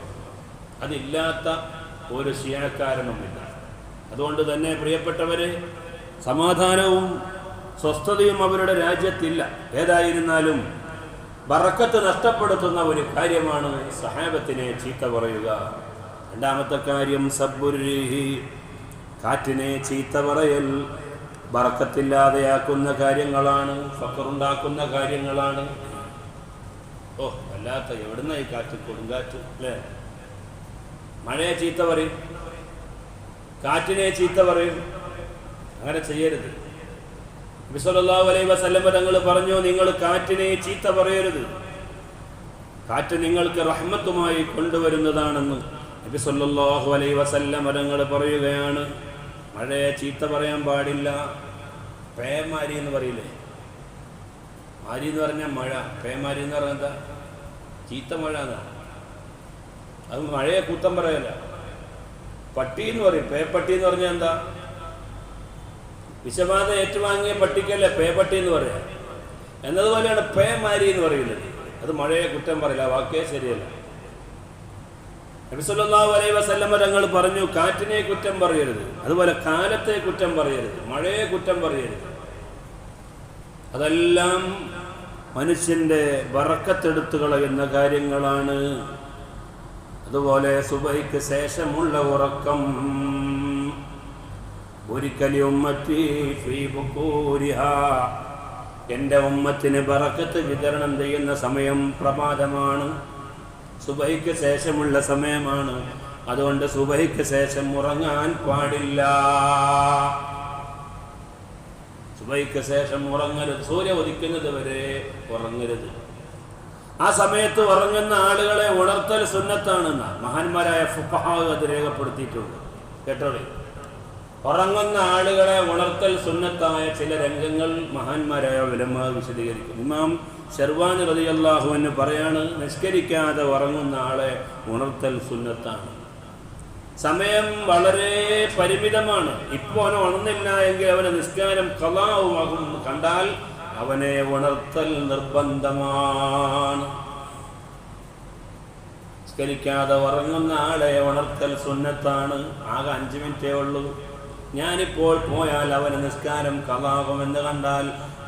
അതില്ലാത്ത ഒരു ഷിയക്കാരനുമില്ല. അതുകൊണ്ട് തന്നെ പ്രിയപ്പെട്ടവരെ, സമാധാനവും സ്വസ്ഥതയും അവരുടെ രാജ്യത്തില്ല. ഏതായിരുന്നാലും ബറക്കത്ത് നഷ്ടപ്പെടുത്തുന്ന ഒരു കാര്യമാണ് സഹാബത്തിനെ ചീത്ത പറയുക. രണ്ടാമത്തെ കാര്യം സബ്ബുർരിഹി, കാറ്റിനെ ചീത്ത പറയൽ ബറക്കത്തില്ലാതെയാക്കുന്ന കാര്യങ്ങളാണ്, ഫഖറുണ്ടാക്കുന്ന കാര്യങ്ങളാണ്. ഓ വല്ലാത്ത എവിടുന്ന ഈ കാറ്റ്, കൊടുങ്കാറ്റ് അല്ലേ? മഴയെ ചീത്ത പറയും, കാറ്റിനെ ചീത്ത പറയും. അങ്ങനെ ചെയ്യരുത്. നബി സല്ലല്ലാഹു അലൈഹി വസല്ലം തങ്ങൾ പറഞ്ഞു, നിങ്ങൾ കാറ്റിനെ ചീത്ത പറയരുത്, കാറ്റ് നിങ്ങൾക്ക് റഹ്മത്തുമായി കൊണ്ടുവരുന്നതാണെന്ന് നബി സല്ലല്ലാഹു അലൈഹി വസല്ലം തങ്ങൾ പറയുകയാണ്. മഴയെ ചീത്ത പറയാൻ പാടില്ല. പേമാരി എന്ന് പറയില്ലേ? മാരി എന്ന് പറഞ്ഞാൽ മഴ, പേമാരി എന്ന് പറഞ്ഞാൽ എന്താ? ചീത്ത മഴ എന്നാണ്. അത് മഴയെ കുത്തം പറയല്ല. പട്ടി എന്ന് പറയും, പേപ്പട്ടി എന്ന് പറഞ്ഞാൽ എന്താ? വിഷബാധ ഏറ്റുവാങ്ങിയ പട്ടിക്കല്ലേ പേപ്പട്ടി എന്ന് പറയാം. എന്നതുപോലെയാണ് പേമാരി എന്ന് പറയുന്നത്. അത് മഴയെ കുറ്റം പറയില്ല, വാക്കേ ശരിയല്ല. നബി സല്ലല്ലാഹു അലൈഹി വസല്ലം തങ്ങൾ പറഞ്ഞു, കാറ്റിനെ കുറ്റം പറയരുത്, അതുപോലെ കാലത്തെ കുറ്റം പറയരുത്, മഴയെ കുറ്റം പറയരുത്. അതെല്ലാം മനുഷ്യന്റെ ബറക്കത്തെടുത്തു കളയുന്ന കാര്യങ്ങളാണ്. അതുപോലെ സുബഹിക്ക് ശേഷമുള്ള ഉറക്കം, ഒരിക്കലും ഉമ്മത്തി ഫീ ബുകൂരിഹാ, എൻ്റെ ഉമ്മത്തിന് ബറക്കത്ത് വിതരണം ചെയ്യുന്ന സമയം പ്രഭാതമാണ്, സുബഹിക്ക് ശേഷമുള്ള സമയമാണ്. അതുകൊണ്ട് സുബഹിക്ക് ശേഷം ഉറങ്ങാൻ പാടില്ല. സുബഹിക്ക് ശേഷം ഉറങ്ങരുത്, സൂര്യ ഉദിക്കുന്നത് വരെ ഉറങ്ങരുത്. ആ സമയത്ത് ഉറങ്ങുന്ന ആളുകളെ ഉണർത്തൽ സുന്നത്താണെന്ന് മഹാന്മാരായ ഫുഖഹാ അത് രേഖപ്പെടുത്തിയിട്ടുണ്ട്. കേട്ടോളി, ഉറങ്ങുന്ന ആളുകളെ ഉണർത്തൽ സുന്നത്തായ ചില രംഗങ്ങൾ മഹാന്മാരായ ഉലമാ വിശദീകരിക്കും. ഇമാം ശർവാനി റളിയല്ലാഹു അൻഹു പറയാണ്, നിസ്കരിക്കാതെ ഉറങ്ങുന്ന ആളെ ഉണർത്തൽ സുന്നത്താണ്. സമയം വളരെ പരിമിതമാണ്. ഇപ്പോൾ അവൻ ഉണർന്നില്ല എങ്കിൽ അവന് നിസ്കാരം ഖളാഉമാകും കണ്ടാൽ അവനെ ഉണർത്തൽ നിർബന്ധമാണ്. നിസ്കരിക്കാതെ ഉറങ്ങുന്ന ആളെ ഉണർത്തൽ സുന്നത്താണ്. ആകെ 5 മിനിറ്റേ ഉള്ളൂ. ഞാനിപ്പോൾ പോയാൽ അവന് നിസ്കാരം ഖളാഉമെന്ന് കണ്ടാൽ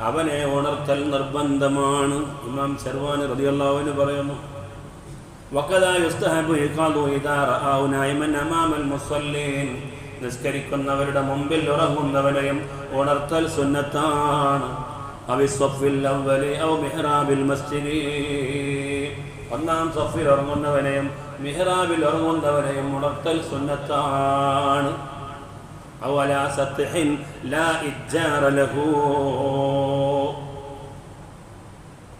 അവനെ ഉണർത്തൽ നിർബന്ധമാണ്. ഇമാം ശർവാനി റളിയല്ലാഹു അൻഹു പറയുന്നു, വഖദാ യുസ്തഹബു ഇഖാദു ഇദാ റആഉ നായിമൻ അമാമൽ മുസല്ലീൻ, നിസ്കരിക്കുന്നവരുടെ മുമ്പിൽ ഉറങ്ങുന്നവനെയും ഉണർത്തൽ സുന്നത്താണ്. അവി സ്വഫിൽ അവ്വലി ഔ മിഹ്റാബിൽ മസ്ജിദി, ഒന്നാം സഫിൽ ഉറങ്ങുന്നവനെയും മിഹ്റാബിൽ ഉറങ്ങുന്നവനെയും ഉണർത്തൽ സുന്നത്താണ്. ഔ അലാ സത്ഹിൻ ലാ ഇജ്ജാറ ലഹു,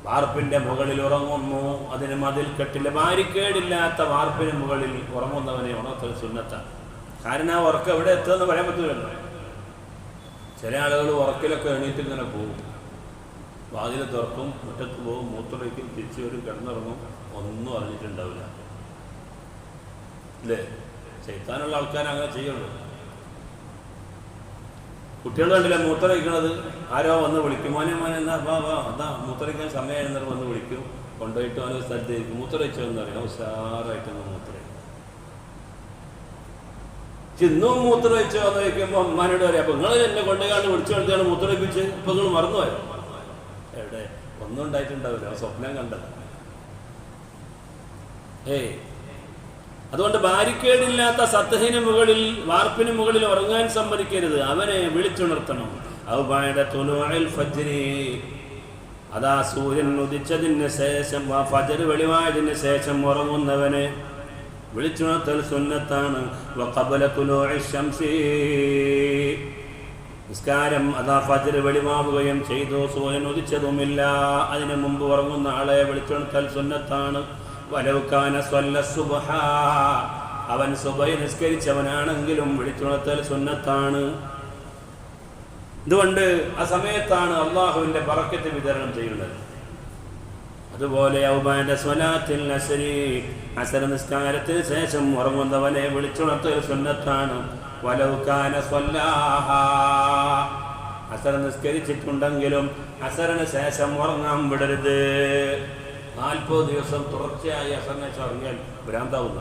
വാർപ്പിന്റെ മുകളിൽ ഉറങ്ങുന്നു, അതിന് മതിൽ കെട്ടില്ല, ബാരിക്കേടില്ലാത്ത വാർപ്പിന് മുകളിൽ ഉറങ്ങുന്നവനെ ഉണർത്തൽ സുന്നത്താണ്. കാരണം ആ ഉറക്കം എവിടെ എത്തുമെന്ന് പറയാൻ പറ്റില്ലല്ലോ. ചില ആളുകൾ ഉറക്കിലൊക്കെ എണീറ്റ് ഇങ്ങനെ പോകും, വാതിൽ തുറക്കും, മുറ്റത്ത് പോകും, മൂത്രമൊഴിക്കും, തിരിച്ചു വരും, കിടന്നിറങ്ങും, ഒന്നും അറിഞ്ഞിട്ടുണ്ടാവില്ല. അല്ലേ? ശൈത്താനുള്ള ആൾക്കാർ അങ്ങനെ ചെയ്യുള്ളൂ. കുട്ടികൾ കണ്ടില്ല മൂത്രമൊഴിക്കണത്, ആരോ വന്ന് വിളിക്കും, മോനെ മോനെ എന്നാ വാ വാ അതാ മൂത്രമൊഴിക്കാൻ സമയം എന്നിട്ട് വന്ന് വിളിക്കും, കൊണ്ടുപോയിട്ട് ഓരോ സ്ഥലത്തേക്ക് മൂത്രമൊഴിച്ചോന്ന് അറിയാം, ഉഷാറായിട്ടൊന്ന് മൂത്രമൊഴിക്കും. ഇന്നും മൂത്രമൊഴിച്ചോ എന്ന് ചോദിക്കുമ്പോൾ അമ്മാനോട് പറയാം, അപ്പൊ നിങ്ങൾ എന്നെ കൊണ്ടുപോയി വിളിച്ചു കൊടുത്താണ് മൂത്രമൊഴിപ്പിച്ച്, ഇപ്പൊ നിങ്ങൾ മറന്നുപോയോ? എവിടെ? ഒന്നും ഉണ്ടായിട്ടുണ്ടാവില്ല, സ്വപ്നം കണ്ടത്. അതുകൊണ്ട് ബാരിക്കേടില്ലാത്ത സത്തഹിന് മുകളിൽ, വാർപ്പിന് മുകളിൽ ഉറങ്ങാൻ സമ്മതിക്കരുത്, അവനെ വിളിച്ചുണർത്തണം. അതാ സൂര്യൻ ഉദിച്ചതിന് ശേഷം, ഫജ്ർ വെളിവായതിന് ശേഷം ഉറങ്ങുന്നവനെ വിളിച്ചുണർത്തൽ സുന്നത്താണ്. നിസ്കാരം അതാ ഫജ്ർ വെളിവാവുകയും ചെയ്തു, സൂര്യൻ ഉദിച്ചതുമില്ല, അതിനു മുമ്പ് ഉറങ്ങുന്ന ആളെ വിളിച്ചുണർത്തൽ സുന്നത്താണ്. വലൗകാന സ്വല്ല സുബ്ഹ, അവൻ സുബഹി നിസ്കരിച്ചവനാണെങ്കിലും വിളിച്ചുണർത്തൽ സുന്നത്താണ്. ഇതുകൊണ്ട് ആ സമയത്താണ് അള്ളാഹുവിന്റെ ബറക്കത്ത് വിതരണം ചെയ്യുന്നത്. അതുപോലെ ഔബാന്റെ സ്വലാത്തിൽ അസ്രി, അസ്ർ നിസ്കാരത്തിന് ശേഷം ഉറങ്ങുന്നവനെ വിളിച്ചുണർത്തൽ സുന്നത്താണ്. വലൗകാന സ്വല്ലാഹ, അസ്ർ നിസ്കരിച്ചിട്ടുണ്ടെങ്കിലും അസ്റിന് ശേഷം ഉറങ്ങാൻ വിടരുത്. 40 ദിവസം തുടർച്ചയായി അസറിനെ ഉറങ്ങിയാൽ ഭ്രാന്താവുന്ന.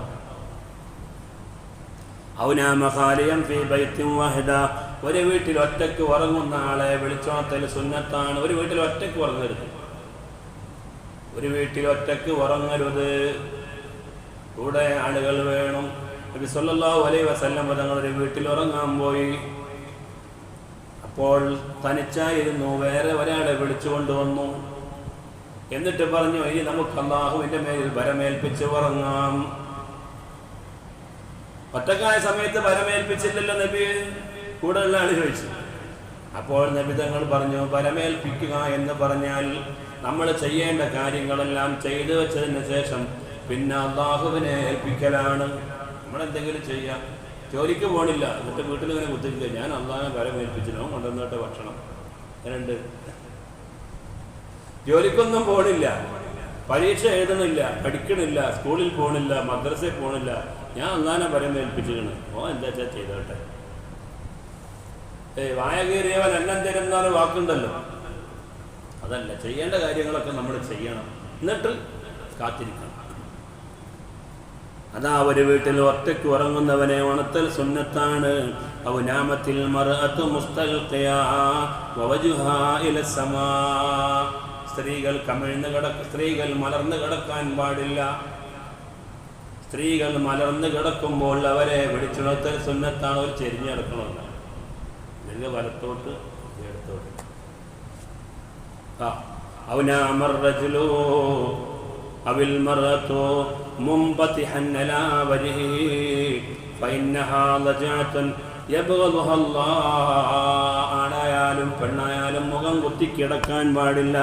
ഒരു വീട്ടിൽ ഒറ്റയ്ക്ക് ഉറങ്ങുന്ന ആളെ വിളിച്ചുണർത്തൽ സുന്നത്താണ്. ഒരു വീട്ടിൽ ഒറ്റയ്ക്ക് ഉറങ്ങരുത്, ഒരു വീട്ടിൽ ഒറ്റയ്ക്ക് ഉറങ്ങരുത്, കൂടെ ആളുകൾ വേണം. നബി സല്ലല്ലാഹു അലൈഹി വസല്ലം തങ്ങൾ ഒരു വീട്ടിൽ ഉറങ്ങാൻ പോയി. അപ്പോൾ തനിച്ചായിരുന്നു, വേറെ ഒരാളെ വിളിച്ചു കൊണ്ടുവന്നു. എന്നിട്ട് പറഞ്ഞു, ഇനി നമുക്ക് അല്ലാഹുവിന്റെ മേലിൽ ഭരമേൽപ്പിച്ച് ഉറങ്ങാം. ഒറ്റക്കായ സമയത്ത് ഭരമേൽപ്പിച്ചില്ലല്ലോ നബി, കൂടെയുള്ള ആള് ചോദിച്ചു. അപ്പോൾ നബി തങ്ങൾ പറഞ്ഞു, ഭരമേൽപ്പിക്കുക എന്ന് പറഞ്ഞാൽ നമ്മൾ ചെയ്യേണ്ട കാര്യങ്ങളെല്ലാം ചെയ്തു വെച്ചതിന് ശേഷം പിന്നെ അല്ലാഹുവിനെ ഏൽപ്പിക്കലാണ്. നമ്മളെന്തെങ്കിലും ചെയ്യാം, ജോലിക്ക് പോകണില്ല, എന്നിട്ട് വീട്ടിൽ ഇങ്ങനെ കുത്തിരിക്കുക, ഞാൻ അല്ലാഹുവിനെ ഭരമേൽപ്പിച്ചിനോ കൊണ്ടുവന്നിട്ട് ഭക്ഷണം എങ്ങനെയുണ്ട്. ജോലിക്കൊന്നും പോകണില്ല, പരീക്ഷ എഴുതണില്ല, പഠിക്കണില്ല, സ്കൂളിൽ പോകണില്ല, മദ്രസയിൽ പോകണില്ല, ഞാൻ അല്ലാഹുവിനെ ഭരമേൽപ്പിച്ചിരിക്കണ്, എന്താ വെച്ചാൽ ചെയ്തോട്ടെ. വായ കീറിയവൻ എണ്ണം തരുന്ന വാക്കുണ്ടല്ലോ, അതല്ല, ചെയ്യേണ്ട കാര്യങ്ങളൊക്കെ നമ്മൾ ചെയ്യണം, എന്നിട്ട് കാത്തിരിക്കണം. അതാ ഒരു വീട്ടിൽ ഒറ്റയ്ക്ക് ഉറങ്ങുന്നവനെ ഉണർത്തൽ സുന്നത്താണ്. ഔ നാമത്തിൽ മർഅതു മുസ്തൽഖിയാ വവജ്ഹുഹാ ഇലസ്സമാ, സ്ത്രീകൾ സ്ത്രീകൾ മലർന്നു കിടക്കാൻ പാടില്ല. സ്ത്രീകൾ മലർന്നു കിടക്കുമ്പോൾ അവരെ വിളിച്ചുണർത്തൽ സുന്നത്താണ്. ഒരു ചെരിഞ്ഞ് കിടക്കണമെന്ന്, അല്ലെങ്കിൽ വലത്തോട്ട് ഇടത്തോട്ട്. ഔ നാമർ റജുലു അവിൽ മർഅതു മുംബതിഹൻ അലാ വജ്ഹിഹി ഫഇന്നഹാ ലജഅത്തുൻ യബ്ഗദുഹാ അല്ലാഹ്. ആണായാലും പെണ്ണായാലും മുഖം കുത്തി കിടക്കാൻ പാടില്ല,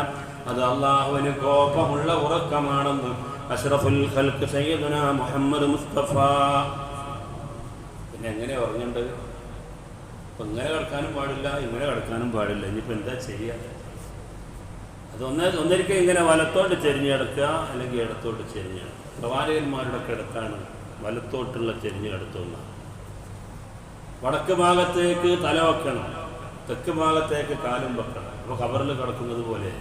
അത് അള്ളാഹുവിന് കോപമുള്ള ഉറക്കമാണെന്ന് അഷ്റഫുൽ ഖൽഖ് സയ്യിദുനാ മുഹമ്മദ് മുസ്തഫ. പിന്നെ എങ്ങനെ ഉറങ്ങേണ്ടത്? ഇപ്പം ഇങ്ങനെ കിടക്കാനും പാടില്ല, ഇങ്ങനെ കിടക്കാനും പാടില്ല. ഇനിയിപ്പോൾ എന്താ ചെയ്യുക? ഒന്നൊരിക്കൽ ഇങ്ങനെ വലത്തോട്ട് ചെരിഞ്ഞ് കിടക്കുക, അല്ലെങ്കിൽ ഇടത്തോട്ട് ചെരിഞ്ഞ് കിടക്കുക. പ്രവാചകന്മാരുടെ കിടത്താണ് വലത്തോട്ടുള്ള ചെരിഞ്ഞ് കിടത്തുന്ന. വടക്ക് ഭാഗത്തേക്ക് തല വെക്കണം, തെക്ക് ഭാഗത്തേക്ക് കാലും വെക്കണം. അപ്പോൾ ഖബറിൽ കിടക്കുന്നത് പോലെ.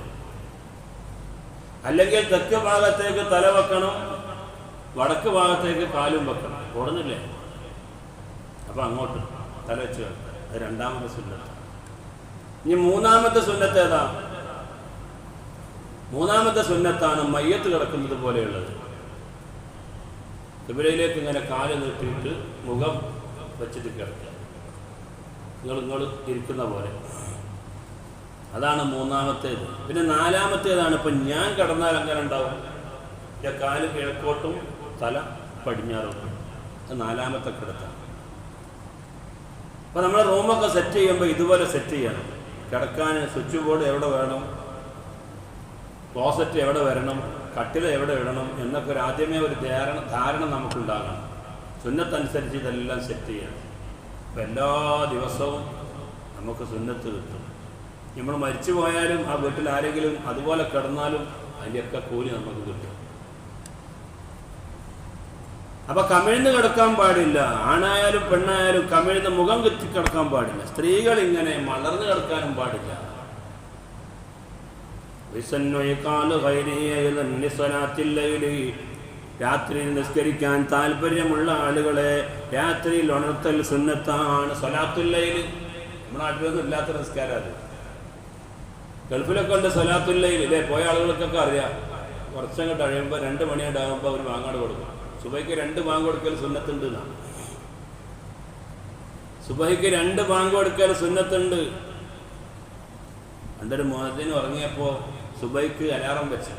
അല്ലെങ്കിൽ തെക്ക് ഭാഗത്തേക്ക് തല വെക്കണം, വടക്ക് ഭാഗത്തേക്ക് കാലും വെക്കണം. ഓടുന്നില്ലേ? അപ്പം അങ്ങോട്ട് തല വെച്ച് കിടക്കുക. അത് രണ്ടാമത്തെ സുന്നത്ത്. ഇനി മൂന്നാമത്തെ സുന്നത്ത് ഏതാ? മൂന്നാമത്തെ സുന്നത്താണ് മയ്യത്ത് കിടക്കുന്നത് പോലെയുള്ളത്. കിബിലയിലേക്ക് ഇങ്ങനെ കാല് നീട്ടിയിട്ട് മുഖം വെച്ചിട്ട് കിടക്കുക, നിങ്ങൾ ഇരിക്കുന്ന പോലെ. അതാണ് മൂന്നാമത്തേത്. പിന്നെ നാലാമത്തേതാണ് ഇപ്പം ഞാൻ കിടന്നാൽ അങ്ങനെ ഉണ്ടാവും, കാല് കിഴക്കോട്ടും തല പടിഞ്ഞാറോട്ടും. അത് നാലാമത്തെ കിടത്താണ്. അപ്പം നമ്മൾ റൂമൊക്കെ സെറ്റ് ചെയ്യുമ്പോൾ ഇതുപോലെ സെറ്റ് ചെയ്യണം. കിടക്കാൻ സ്വിച്ച് ബോർഡ് എവിടെ വേണം, ക്ലോസറ്റ് എവിടെ വരണം, കട്ടിൽ എവിടെ ഇടണം എന്നൊക്കെ ആദ്യമേ ഒരു ധാരണ നമുക്കുണ്ടാകണം. സുന്നത്തനുസരിച്ച് ഇതെല്ലാം സെറ്റ് ചെയ്യണം. അപ്പം എല്ലാ ദിവസവും നമുക്ക് സുന്നത്ത് കിട്ടും. നമ്മൾ മരിച്ചു പോയാലും ആ വീട്ടിൽ ആരെങ്കിലും അതുപോലെ കിടന്നാലും അതിൻ്റെയൊക്കെ കൂലി നമുക്ക് കിട്ടും. അപ്പം കമിഴ്ന്ന് കിടക്കാൻ പാടില്ല. ആണായാലും പെണ്ണായാലും കമിഴ്ന്ന് മുഖം കുത്തി കിടക്കാൻ പാടില്ല. സ്ത്രീകൾ ഇങ്ങനെ മലർന്ന് കിടക്കാനും പാടില്ല. രാത്രിയിൽ നിസ്കരിക്കാൻ താല്പര്യമുള്ള ആളുകളെ രാത്രിയിൽ ഉണർത്തൽ സുന്നത്താണ്. സ്വലാത്തുൽ ലൈൽ നമ്മുടെ നാട്ടിലൊന്നും ഇല്ലാത്ത നിസ്കാരം അത്. ഗൾഫിലൊക്കെ ഉണ്ട് സ്വലാത്തുൽ ലൈൽ ഇല്ലേ, പോയ ആളുകൾക്കൊക്കെ അറിയാം. കുറച്ചങ്ങോട്ട് കഴിയുമ്പോൾ 2 മണിയുണ്ടാകുമ്പോൾ അവർ വാങ്ങാട് കൊടുക്കും. സുബൈക്ക് 2 ബാങ്ക് കൊടുക്കൽ സുന്നത്തുണ്ട് എന്നാണ്. സുബൈക്ക് 2 ബാങ്ക് കൊടുക്കൽ സുന്നത്തുണ്ട്. പണ്ടൊരു മുഅദ്ദിൻ ഉറങ്ങിയപ്പോൾ സുബൈക്ക് അലാറം വെച്ചു.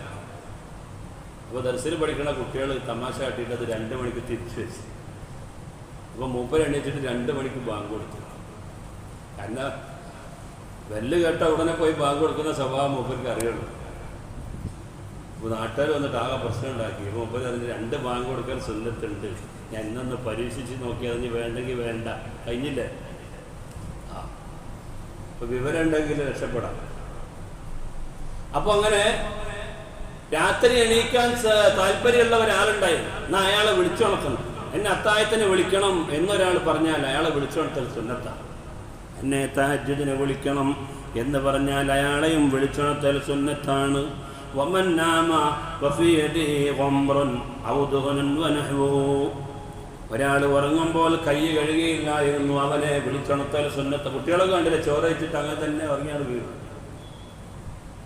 അപ്പോൾ ദർസിൽ പഠിക്കുന്ന കുട്ടികൾ തമാശ കാട്ടിയിട്ട് അത് 2 മണിക്ക് തിരിച്ചു വെച്ചു. അപ്പോൾ മൂപ്പർ എണീച്ചിട്ട് 2 മണിക്ക് ബാങ്ക് കൊടുത്തു. കാരണം വെല്ല് കേട്ട ഉടനെ പോയി ബാങ്ക് കൊടുക്കുന്ന സ്വഭാവം മൂപ്പർക്ക് അറിയുള്ളൂ. അപ്പോൾ നാട്ടുകാർ വന്നിട്ട് ആകെ പ്രശ്നം ഉണ്ടാക്കി. അപ്പോൾ മൂപ്പർ അതിന് 2 ബാങ്ക് കൊടുക്കാൻ സുന്നത്തുണ്ട്, ഞാൻ ഇന്നൊന്ന് പരീക്ഷിച്ച് നോക്കി, അതിന് വേണ്ടെങ്കിൽ വേണ്ട, കഴിഞ്ഞില്ലേ. അപ്പോൾ വിവരം ഉണ്ടെങ്കിൽ രക്ഷപ്പെടാം. അപ്പോൾ അങ്ങനെ രാത്രി എണീക്കാൻ താല്പര്യമുള്ള ഒരാളുണ്ടായിരുന്നു. എന്നാൽ അയാളെ വിളിച്ചുണർത്തണം. എന്നെ അത്താഴത്തിന് വിളിക്കണം എന്നൊരാൾ പറഞ്ഞാൽ അയാളെ വിളിച്ചുണർത്തൽ സുന്നത്താണ്. എന്നെ തഹജ്ജുദിന് വിളിക്കണം എന്ന് പറഞ്ഞാൽ അയാളെയും വിളിച്ചുണർത്തൽ സുന്നത്താണ്. വമൻ നാമ വഫീ യദിഹി ഖംറുൻ ഔ ദുഹ്നുൻ വനഹ്വുഹു. ഒരാൾ ഉറങ്ങുമ്പോൾ കൈ കഴുകിയില്ലായിരുന്നു, അവനെ വിളിച്ചുണർത്തൽ സുന്നത്ത്. കുട്ടികളൊക്കെ കണ്ടില്ല, ചോറ് വെച്ചിട്ട് അങ്ങനെ തന്നെ ഉറങ്ങിയാണ് വീഴും.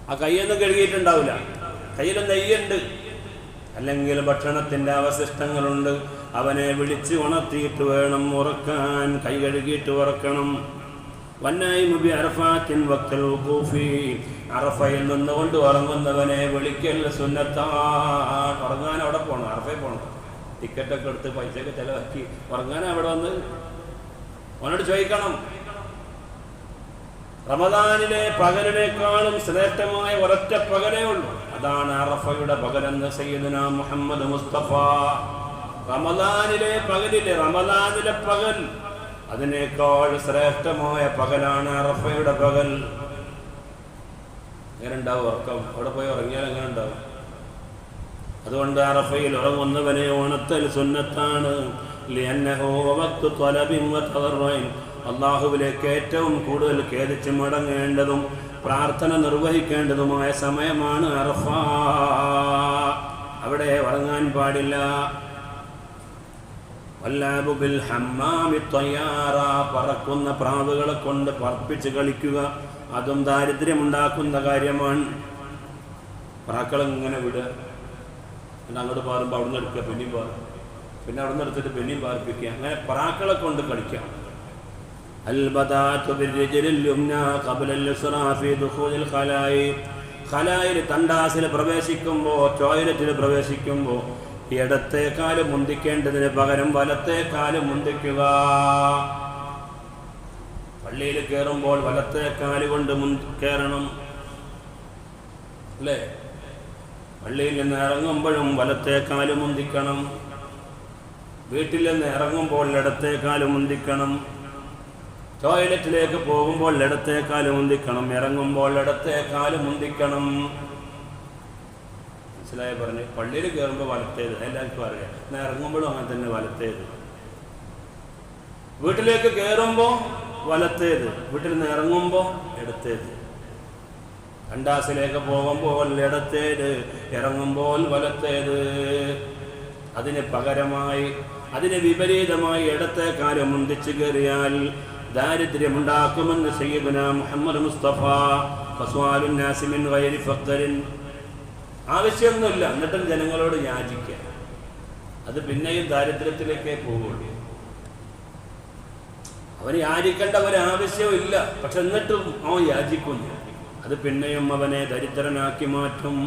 ആ കൈയൊന്നും കഴുകിയിട്ടുണ്ടാവില്ല, കയ്യിൽ നെയ്യുണ്ട്, അല്ലെങ്കിൽ ഭക്ഷണത്തിൻ്റെ അവശിഷ്ടങ്ങളുണ്ട്. അവനെ വിളിച്ച് ഉണർത്തിയിട്ട് വേണം ഉറക്കാൻ, കൈ കഴുകിയിട്ട് ഉറക്കണം. വന്നൈമു ബി അറഫാത്തിൻ വഖ്തൽ വുഖൂഫി. അറഫയിൽ നിന്നുകൊണ്ട് ഉറങ്ങുന്നവനെ വിളിക്കൽ സുന്നത്താണ്. ഉറങ്ങാൻ അവിടെ പോകണം, അറഫയിൽ പോകണം, ടിക്കറ്റൊക്കെ എടുത്ത് പൈസയൊക്കെ ചിലവാക്കി ഉറങ്ങാൻ അവിടെ വന്ന് അവനോട് ചോദിക്കണം. റമദാനിലെ പകലിനേക്കാളും ശ്രേഷ്ഠമായ ഒരൊറ്റ പകലേ ഉള്ളൂ, അതാണ് അറഫയുടെ പകലെന്ന് സയ്യിദുനാ മുഹമ്മദ് മുസ്തഫ. റമദാനിലെ പകൽ അതിനേക്കാൾ ശ്രേഷ്ഠമായ പകലാണ് അറഫയുടെ പകൽ. എങ്ങനെ ഉണ്ടാവും ഉറക്കം? അവിടെ പോയി ഉറങ്ങിയാൽ എങ്ങനെ ഉണ്ടാവും? അതുകൊണ്ട് അറഫയിൽ ഉറങ്ങുന്നവനെ ഉണർത്തൽ സുന്നത്താണ്. ലിഅന്നഹു വഖ്തു ത്വലബിൻ വതദർറുൻ. അല്ലാഹുവിലേക്ക് ഏറ്റവും കൂടുതൽ ഖേദിച്ച് മടങ്ങേണ്ടതും പ്രാർത്ഥന നിർവഹിക്കേണ്ടതുമായ സമയമാണ് അറഫ. അവിടെ ഉറങ്ങാൻ പാടില്ല. വല്ലാബു ബിൽ ഹമ്മാമി ത്വയ്യാറ. പറക്കുന്ന പ്രാവുകളെ കൊണ്ട് പറപ്പിച്ച് കളിക്കുക, അതും ദാരിദ്ര്യമുണ്ടാക്കുന്ന കാര്യമാണ്. പ്രാക്കളിങ്ങനെ വിടുക, പിന്നെ അങ്ങോട്ട് പാറുമ്പോൾ അവിടെ നിന്ന് എടുക്കുക, പിന്നെയും പാറും, പിന്നെ അവിടെ നിന്ന് എടുത്തിട്ട് പിന്നെയും പാർപ്പിക്കുക, അങ്ങനെ പ്രാക്കളെ കൊണ്ട് കളിക്കാം. ഖലായിൽ തണ്ടാസിൽ പ്രവേശിക്കുമ്പോൾ, ടോയ്ലറ്റിൽ പ്രവേശിക്കുമ്പോൾ ഇടത്തേക്കാല് മുന്തിക്കേണ്ടതിന് പകരം വലത്തേക്കാല് മുന്തിക്കുക. പള്ളിയിൽ കയറുമ്പോൾ വലത്തേക്കാല് കൊണ്ട് കയറണം അല്ലേ? പള്ളിയിൽ നിന്ന് ഇറങ്ങുമ്പോഴും വലത്തേക്കാല് മുന്തിക്കണം. വീട്ടിൽ നിന്ന് ഇറങ്ങുമ്പോൾ ഇടത്തേക്കാല് മുന്തിക്കണം. ടോയ്ലറ്റിലേക്ക് പോകുമ്പോൾ ഇടത്തേക്കാല് മുന്തിക്കണം, ഇറങ്ങുമ്പോൾ ഇടത്തേക്കാല് മുന്തിക്കണം. മനസ്സിലായി പറഞ്ഞു? പള്ളിയിൽ കയറുമ്പോൾ വലത്തേത് എല്ലാവർക്കും അറിയാം, എന്നാൽ ഇറങ്ങുമ്പോഴും അങ്ങനെ തന്നെ വലത്തേത്. വീട്ടിലേക്ക് കയറുമ്പോൾ വലത്തേത്, വീട്ടിൽ നിന്ന് ഇറങ്ങുമ്പോൾ ഇടത്തേത്. കണ്ടാസിലേക്ക് പോകുമ്പോൾ ഇടത്തേത്, ഇറങ്ങുമ്പോൾ വലത്തേത്. അതിന് പകരമായി, അതിന് വിപരീതമായി ഇടത്തേക്കാലം മുന്തിച്ചു കയറിയാൽ ദാരിദ്ര്യമുണ്ടാക്കുമെന്ന് സയ്യിദുനാ മുഹമ്മദ് മുസ്തഫ. ഫസ്വാലുൻ നാസി മിൻ ഗൈരി ഫഖ്റിൻ. ആവശ്യമൊന്നുമില്ല, എന്നിട്ടും ജനങ്ങളോട് യാചിക്കുക, അത് പിന്നെയും ദാരിദ്ര്യത്തിലേക്കേ പോവുള്ളൂ. അവന് യാചിക്കേണ്ട ഒരാവശ്യവും ഇല്ല, പക്ഷെ എന്നിട്ടും അവൻ യാചിക്കുന്നു. അത് പിന്നെയും അവനെ ദരിദ്രനാക്കി മാറ്റും.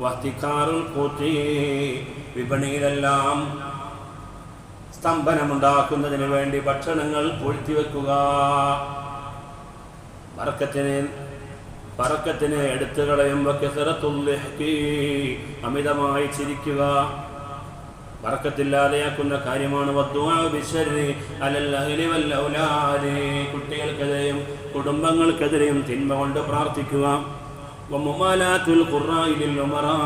വഹ്തിഖാറുൽ ഖൂതി, വിപണിയിലെല്ലാം സ്തംഭനമുണ്ടാക്കുന്നതിന് വേണ്ടി ഭക്ഷണങ്ങൾ പൂഴ്ത്തിവെക്കുക. ബറക്കത്തിനെ എടുത്തു കളയുമ്പോൾ കസറത്തുൽ ളിഹ്കി, അമിതമായി ചിരിക്കുക ബറക്കത്തില്ലാതെയാക്കുന്ന കാര്യമാണ്. വദ്ദുആ ബിശ്ശർരി അലൽ അഹ്ലി വൽ ഔലാദി, കുട്ടികൾക്കെതിരെയും കുടുംബങ്ങൾക്കെതിരെയും തിന്മ കൊണ്ട് പ്രാർത്ഥിക്കുക. വമുമാലാത്തുൽ ഖുർആനി ലിൽ ഉമറാ,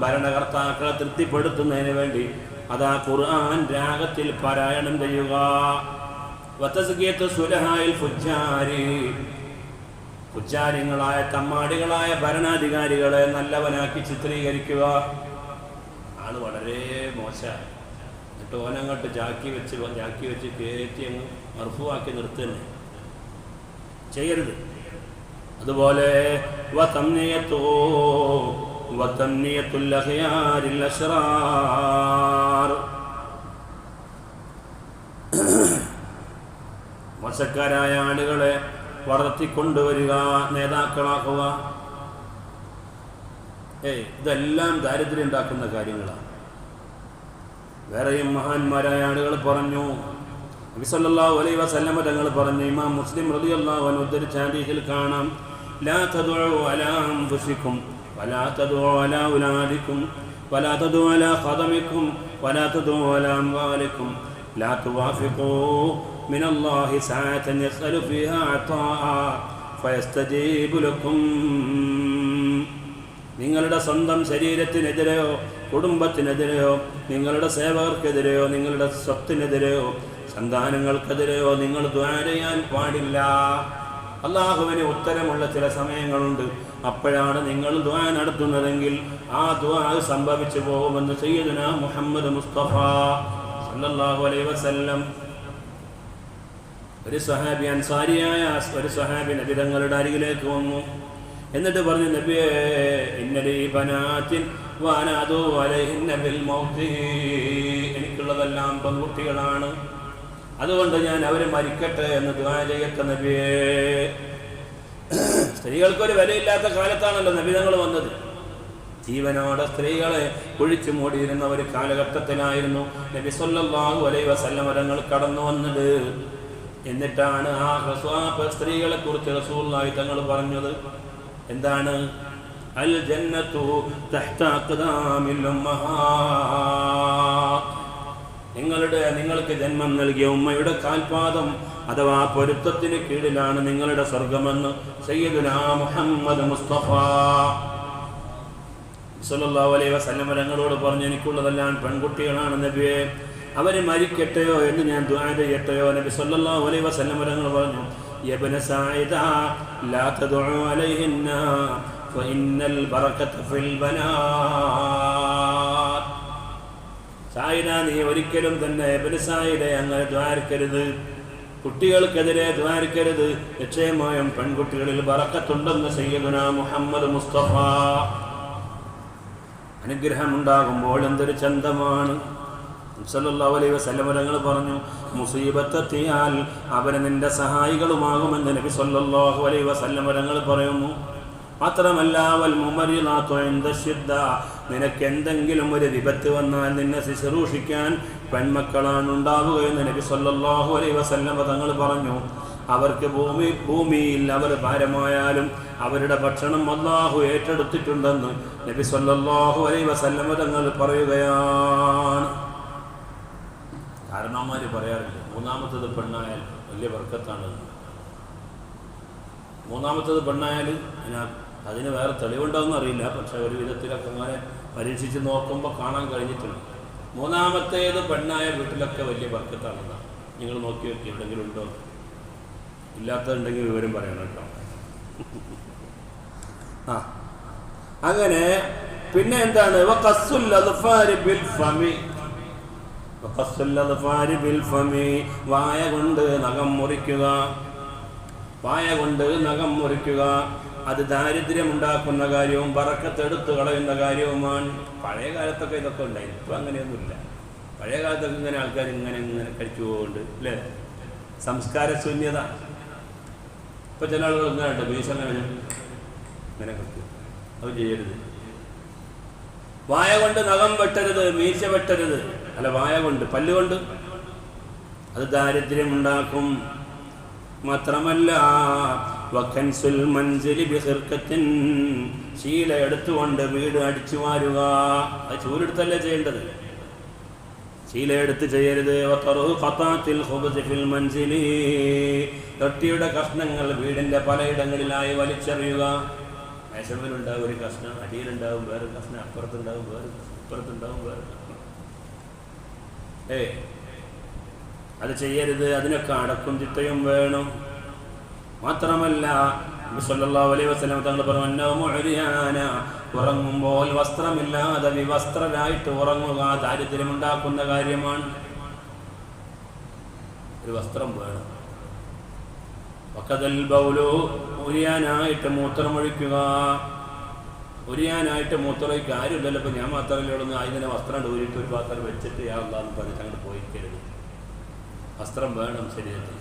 ഭരണകർത്താക്കളെ തൃപ്തിപ്പെടുത്തുന്നതിന് വേണ്ടി അതാ ഖുർആൻ രാഗത്തിൽ പാരായണം ചെയ്യുക. വതസ്കിയത്തു സുലഹായിൽ ഫുജ്ജാരി, ഫുജ്ജാരികളായ തമ്മാടികളായ ഭരണാധികാരികളെ നല്ലവനാക്കി ചിത്രീകരിക്കുക. ആള് വളരെ മോശമാണ്, എന്നിട്ട് ഓനങ്ങോട്ട് ജാക്കി വെച്ച് കയറ്റി അങ്ങ് മർഫുവാക്കി നിർത്തുന്നേ ചെയ്യരുത്. അതുപോലെ മോശക്കാരായ ആളുകളെ വളർത്തിക്കൊണ്ടുവരിക, നേതാക്കളാക്കുക. ഇതെല്ലാം ദാരിദ്ര്യം ഉണ്ടാക്കുന്ന കാര്യങ്ങളാണ്. വേറെയും മഹാന്മാരായ ആളുകൾ പറഞ്ഞു, നബി സല്ലല്ലാഹു അലൈഹി വസല്ലം തങ്ങൾ പറഞ്ഞു, ഇമാം മുസ്ലിം റളിയല്ലാഹു അൻഹു ഉദ്ധരിച്ച ഹദീസിൽ കാണാം, ലാ തദഉ അലാ അൻഫുസികും വലാ തദഉ അലാ ഉലാദികും വലാ തദഉ അലാ ഖദമികും വലാ തദഉ അലാ അംവാലികും ലാ തുവാഫിഖൂ മിനല്ലാഹി സഅതൻ യസ്അലു ഫീഹാ അതാഅ ഫയസ്തജീബു ലക്കും. നിങ്ങളുടെ സ്വന്തം ശരീരത്തിനെതിരെയോ കുടുംബത്തിനെതിരെയോ നിങ്ങളുടെ സേവകർക്കെതിരെയോ നിങ്ങളുടെ സ്വത്തിനെതിരെയോ സന്താനങ്ങൾക്കെതിരെയോ നിങ്ങൾ ദുആ ചെയ്യാൻ പാടില്ല. അല്ലാഹുവിന് ഉത്തരമുള്ള ചില സമയങ്ങളുണ്ട്. അപ്പോഴാണ് നിങ്ങൾ ദുആ നടത്തുന്നതെങ്കിൽ ആ ദുആ സംഭവിച്ചു പോകുമെന്ന് സയ്യിദുനാ മുഹമ്മദ് മുസ്തഫ സല്ലല്ലാഹു അലൈഹി വസല്ലം. ഒരു സ്വഹാബി, അൻസാരിയായ ഒരു സ്വഹാബി നബി തങ്ങളുടെ അരികിലേക്ക് വന്നു. എന്നിട്ട് പറഞ്ഞു, നബിയേ, ഇന്നലീ ബനാത്തിൻ വഅനാദു അലൈഹിന്ന ബിൽ മൗതി, എനിക്കുള്ളതെല്ലാം പെൺകുട്ടികളാണ്, അതുകൊണ്ട് ഞാൻ അവർ മരിക്കട്ടെ എന്ന് ദുആ ചെയ്യട്ടെ നബിയേ. സ്ത്രീകൾക്കൊരു വിലയില്ലാത്ത കാലത്താണല്ലോ നബിതങ്ങൾ വന്നത്. ജീവനോടെ സ്ത്രീകളെ കുഴിച്ചു മൂടിയിരുന്ന ഒരു കാലഘട്ടത്തിലായിരുന്നു നബി സല്ലല്ലാഹു അലൈഹി വസല്ലം തങ്ങൾ കടന്നു വന്നത്. എന്നിട്ടാണ് ആ സ്ത്രീകളെ കുറിച്ച് റസൂലുള്ളാഹി തങ്ങൾ പറഞ്ഞത്. എന്താണ്? അൽ ജന്നത്തു തഹ്ത അഖ്ദാമിൽ ഉമ്മഹാത്ത്, നിങ്ങൾക്ക് ജന്മം നൽകിയ ഉമ്മയുടെ കാൽപാദം അഥവാ പൊരുത്തത്തിന് കീഴിലാണ് നിങ്ങളുടെ സ്വർഗമെന്ന് സയ്യിദുനാ മുഹമ്മദ് മുസ്തഫ സല്ലല്ലാഹു അലൈഹി വസല്ലം തങ്ങളോട് പറഞ്ഞു, എനിക്കുള്ളതെല്ലാം പെൺകുട്ടികളാണ് നബിയെ, അവർ മരിക്കട്ടെയോ എന്ന് ഞാൻ ദുആ ചെയ്യട്ടെയോ? നബി സല്ലല്ലാഹു അലൈഹി വസല്ലം തങ്ങൾ പറഞ്ഞു, യബ്ന സഈദ ലാ തദഉ അലൈഹിന്ന ഫഇന്നൽ ബറകത ഫിൽ ബനാത്. സായിദ, നീ ഒരിക്കലും തന്നെ ഇബ്നു സായിദെ അങ്ങനെ ദ്വാരക്കരുത്, കുട്ടികൾക്കെതിരെ ദ്വാരക്കരുത്, നിശ്ചയമായും പെൺകുട്ടികളിൽ ബറക്കത്തുണ്ടെന്ന് സയ്യിദുനാ മുഹമ്മദ് മുസ്തഫ. അനുഗ്രഹം ഉണ്ടാകുമ്പോൾ എന്തൊരു ചന്തമാണ്. സല്ലല്ലാഹു അലൈഹി വസല്ലം തങ്ങൾ പറഞ്ഞു, മുസീബത്തെത്തിയാൽ അവര് നിന്റെ സഹായികളുമാകുമെന്ന് നബി സല്ലല്ലാഹു അലൈഹി വസല്ലം തങ്ങൾ പറയുന്നു. മാത്രമല്ല, വൽ മുമരിളാതു ഇൻദ ശിദ്ദ, നിനക്ക് എന്തെങ്കിലും ഒരു വിപത്ത് വന്നാൽ നിന്നെ ശുശ്രൂഷിക്കാൻ പെൺമക്കളാണ് ഉണ്ടാവുകയെന്ന് നബി സല്ലല്ലാഹു അലൈഹി വസല്ലം തങ്ങൾ പറഞ്ഞു. അവർക്ക് ഭൂമിയിൽ അവർ ഭാരമായാലും അവരുടെ ഭക്ഷണം അല്ലാഹു ഏറ്റെടുത്തിട്ടുണ്ടെന്ന് നബി സല്ലല്ലാഹു അലൈഹി വസല്ലം തങ്ങൾ പറയുകയാണ്. കാരണവന്മാർ പറയാറില്ല, മൂന്നാമത്തത് പെണ്ണായാൽ വലിയ ബർക്കത്താണ്. മൂന്നാമത്തത് പെണ്ണായാൽ അതിന് വേറെ തെളിവുണ്ടോയെന്ന് അറിയില്ല, പക്ഷെ ഒരു വിധത്തിലൊക്കെ അങ്ങനെ പരീക്ഷിച്ച് നോക്കുമ്പോൾ കാണാൻ കഴിഞ്ഞിട്ടുണ്ട്. മൂന്നാമത്തേത് പെണ്ണായ വീട്ടിലൊക്കെ വലിയ ബർക്കത്താണെന്നാണ്. നിങ്ങൾ നോക്കി നോക്കി എവിടെയെങ്കിലും ഉണ്ടോ? ഇല്ലാത്തതുണ്ടെങ്കിൽ വിവരം പറയണം കേട്ടോ. അങ്ങനെ പിന്നെ എന്താണ്? വായ കൊണ്ട് നഖം മുറിക്കുക. വായ കൊണ്ട് നഖം മുറിക്കുക അത് ദാരിദ്ര്യമുണ്ടാക്കുന്ന കാര്യവും ബറക്കത്തെടുത്തു കളയുന്ന കാര്യവുമാണ്. പഴയ കാലത്തൊക്കെ ഇതൊക്കെ ഉണ്ടായിരുന്നു, ഇപ്പം അങ്ങനെയൊന്നുമില്ല. പഴയ കാലത്തൊക്കെ ഇങ്ങനെ ആൾക്കാർ ഇങ്ങനെ കഴിച്ചു പോകുന്നുണ്ട് അല്ലേ? സംസ്കാര ശൂന്യത. ഇപ്പം ചില ആളുകൾ ഇങ്ങനെ മീശ അങ്ങനെ കൃത്യം അത് ചെയ്യരുത്. വായ കൊണ്ട് നഖം വെട്ടരുത്, മീശ വെട്ടരുത്. അല്ല, വായ കൊണ്ട്, പല്ലുകൊണ്ട്. അത് ദാരിദ്ര്യം ഉണ്ടാക്കും. മാത്രമല്ല വഖൻസുൽ മൻസിലി ബിഖിർഖത്തിൻ, ശീല എടുത്തുകൊണ്ട് വീട് അടിച്ചു വാരുക. അത് ചൂലെടുത്തല്ലേ ചെയ്യേണ്ടത്, ശീല എടുത്ത് ചെയ്യരുത്. ഖതാത്തിൽ ഖുബ്സ് ഫിൽ മൻസിലി, റൊട്ടിയുടെ കഷ്ണങ്ങൾ വീടിന്റെ പലയിടങ്ങളിലായി വലിച്ചെറിയുക. മേശമേലുണ്ടാവും ഒരു കഷ്ണം, അടിയിലുണ്ടാവും വേറെ കഷ്ണം, അപ്പുറത്തുണ്ടാവും വേറെ, ഇപ്പുറത്തുണ്ടാവും വേറെ. അത് ചെയ്യരുത്. അതിനൊക്കെ അടക്കും ചിട്ടയും വേണം. മാത്രമല്ല നബി സല്ലല്ലാഹു അലൈഹി വസല്ലം തങ്ങൾ പറഞ്ഞു, ഉറങ്ങുമ്പോൾ വസ്ത്രമില്ലാതെ വിവസ്ത്രരായിട്ട് ഉറങ്ങുക ദാരിദ്ര്യമുണ്ടാക്കുന്ന കാര്യമാണ്. ഒരു വസ്ത്രം വേണം. വഖദൽ ബൗലു, ഉരിയാനായിട്ട് മൂത്രമൊഴിക്കുക. ഉരിയാനായിട്ട് മൂത്രമൊഴിക്കുക ആരുമില്ലല്ലോ. ഇപ്പം ഞാൻ മാത്രമല്ലേ ഉള്ളൂ. അതിനെ വസ്ത്രം ഊരിയിട്ട് ഒരു പാത്രം വെച്ചിട്ട് യാ അല്ലാഹ് എന്ന് പറഞ്ഞിട്ട് അങ്ങോട്ട് പോയിരിക്കരുത്. വസ്ത്രം വേണം ശരീരത്തിൽ,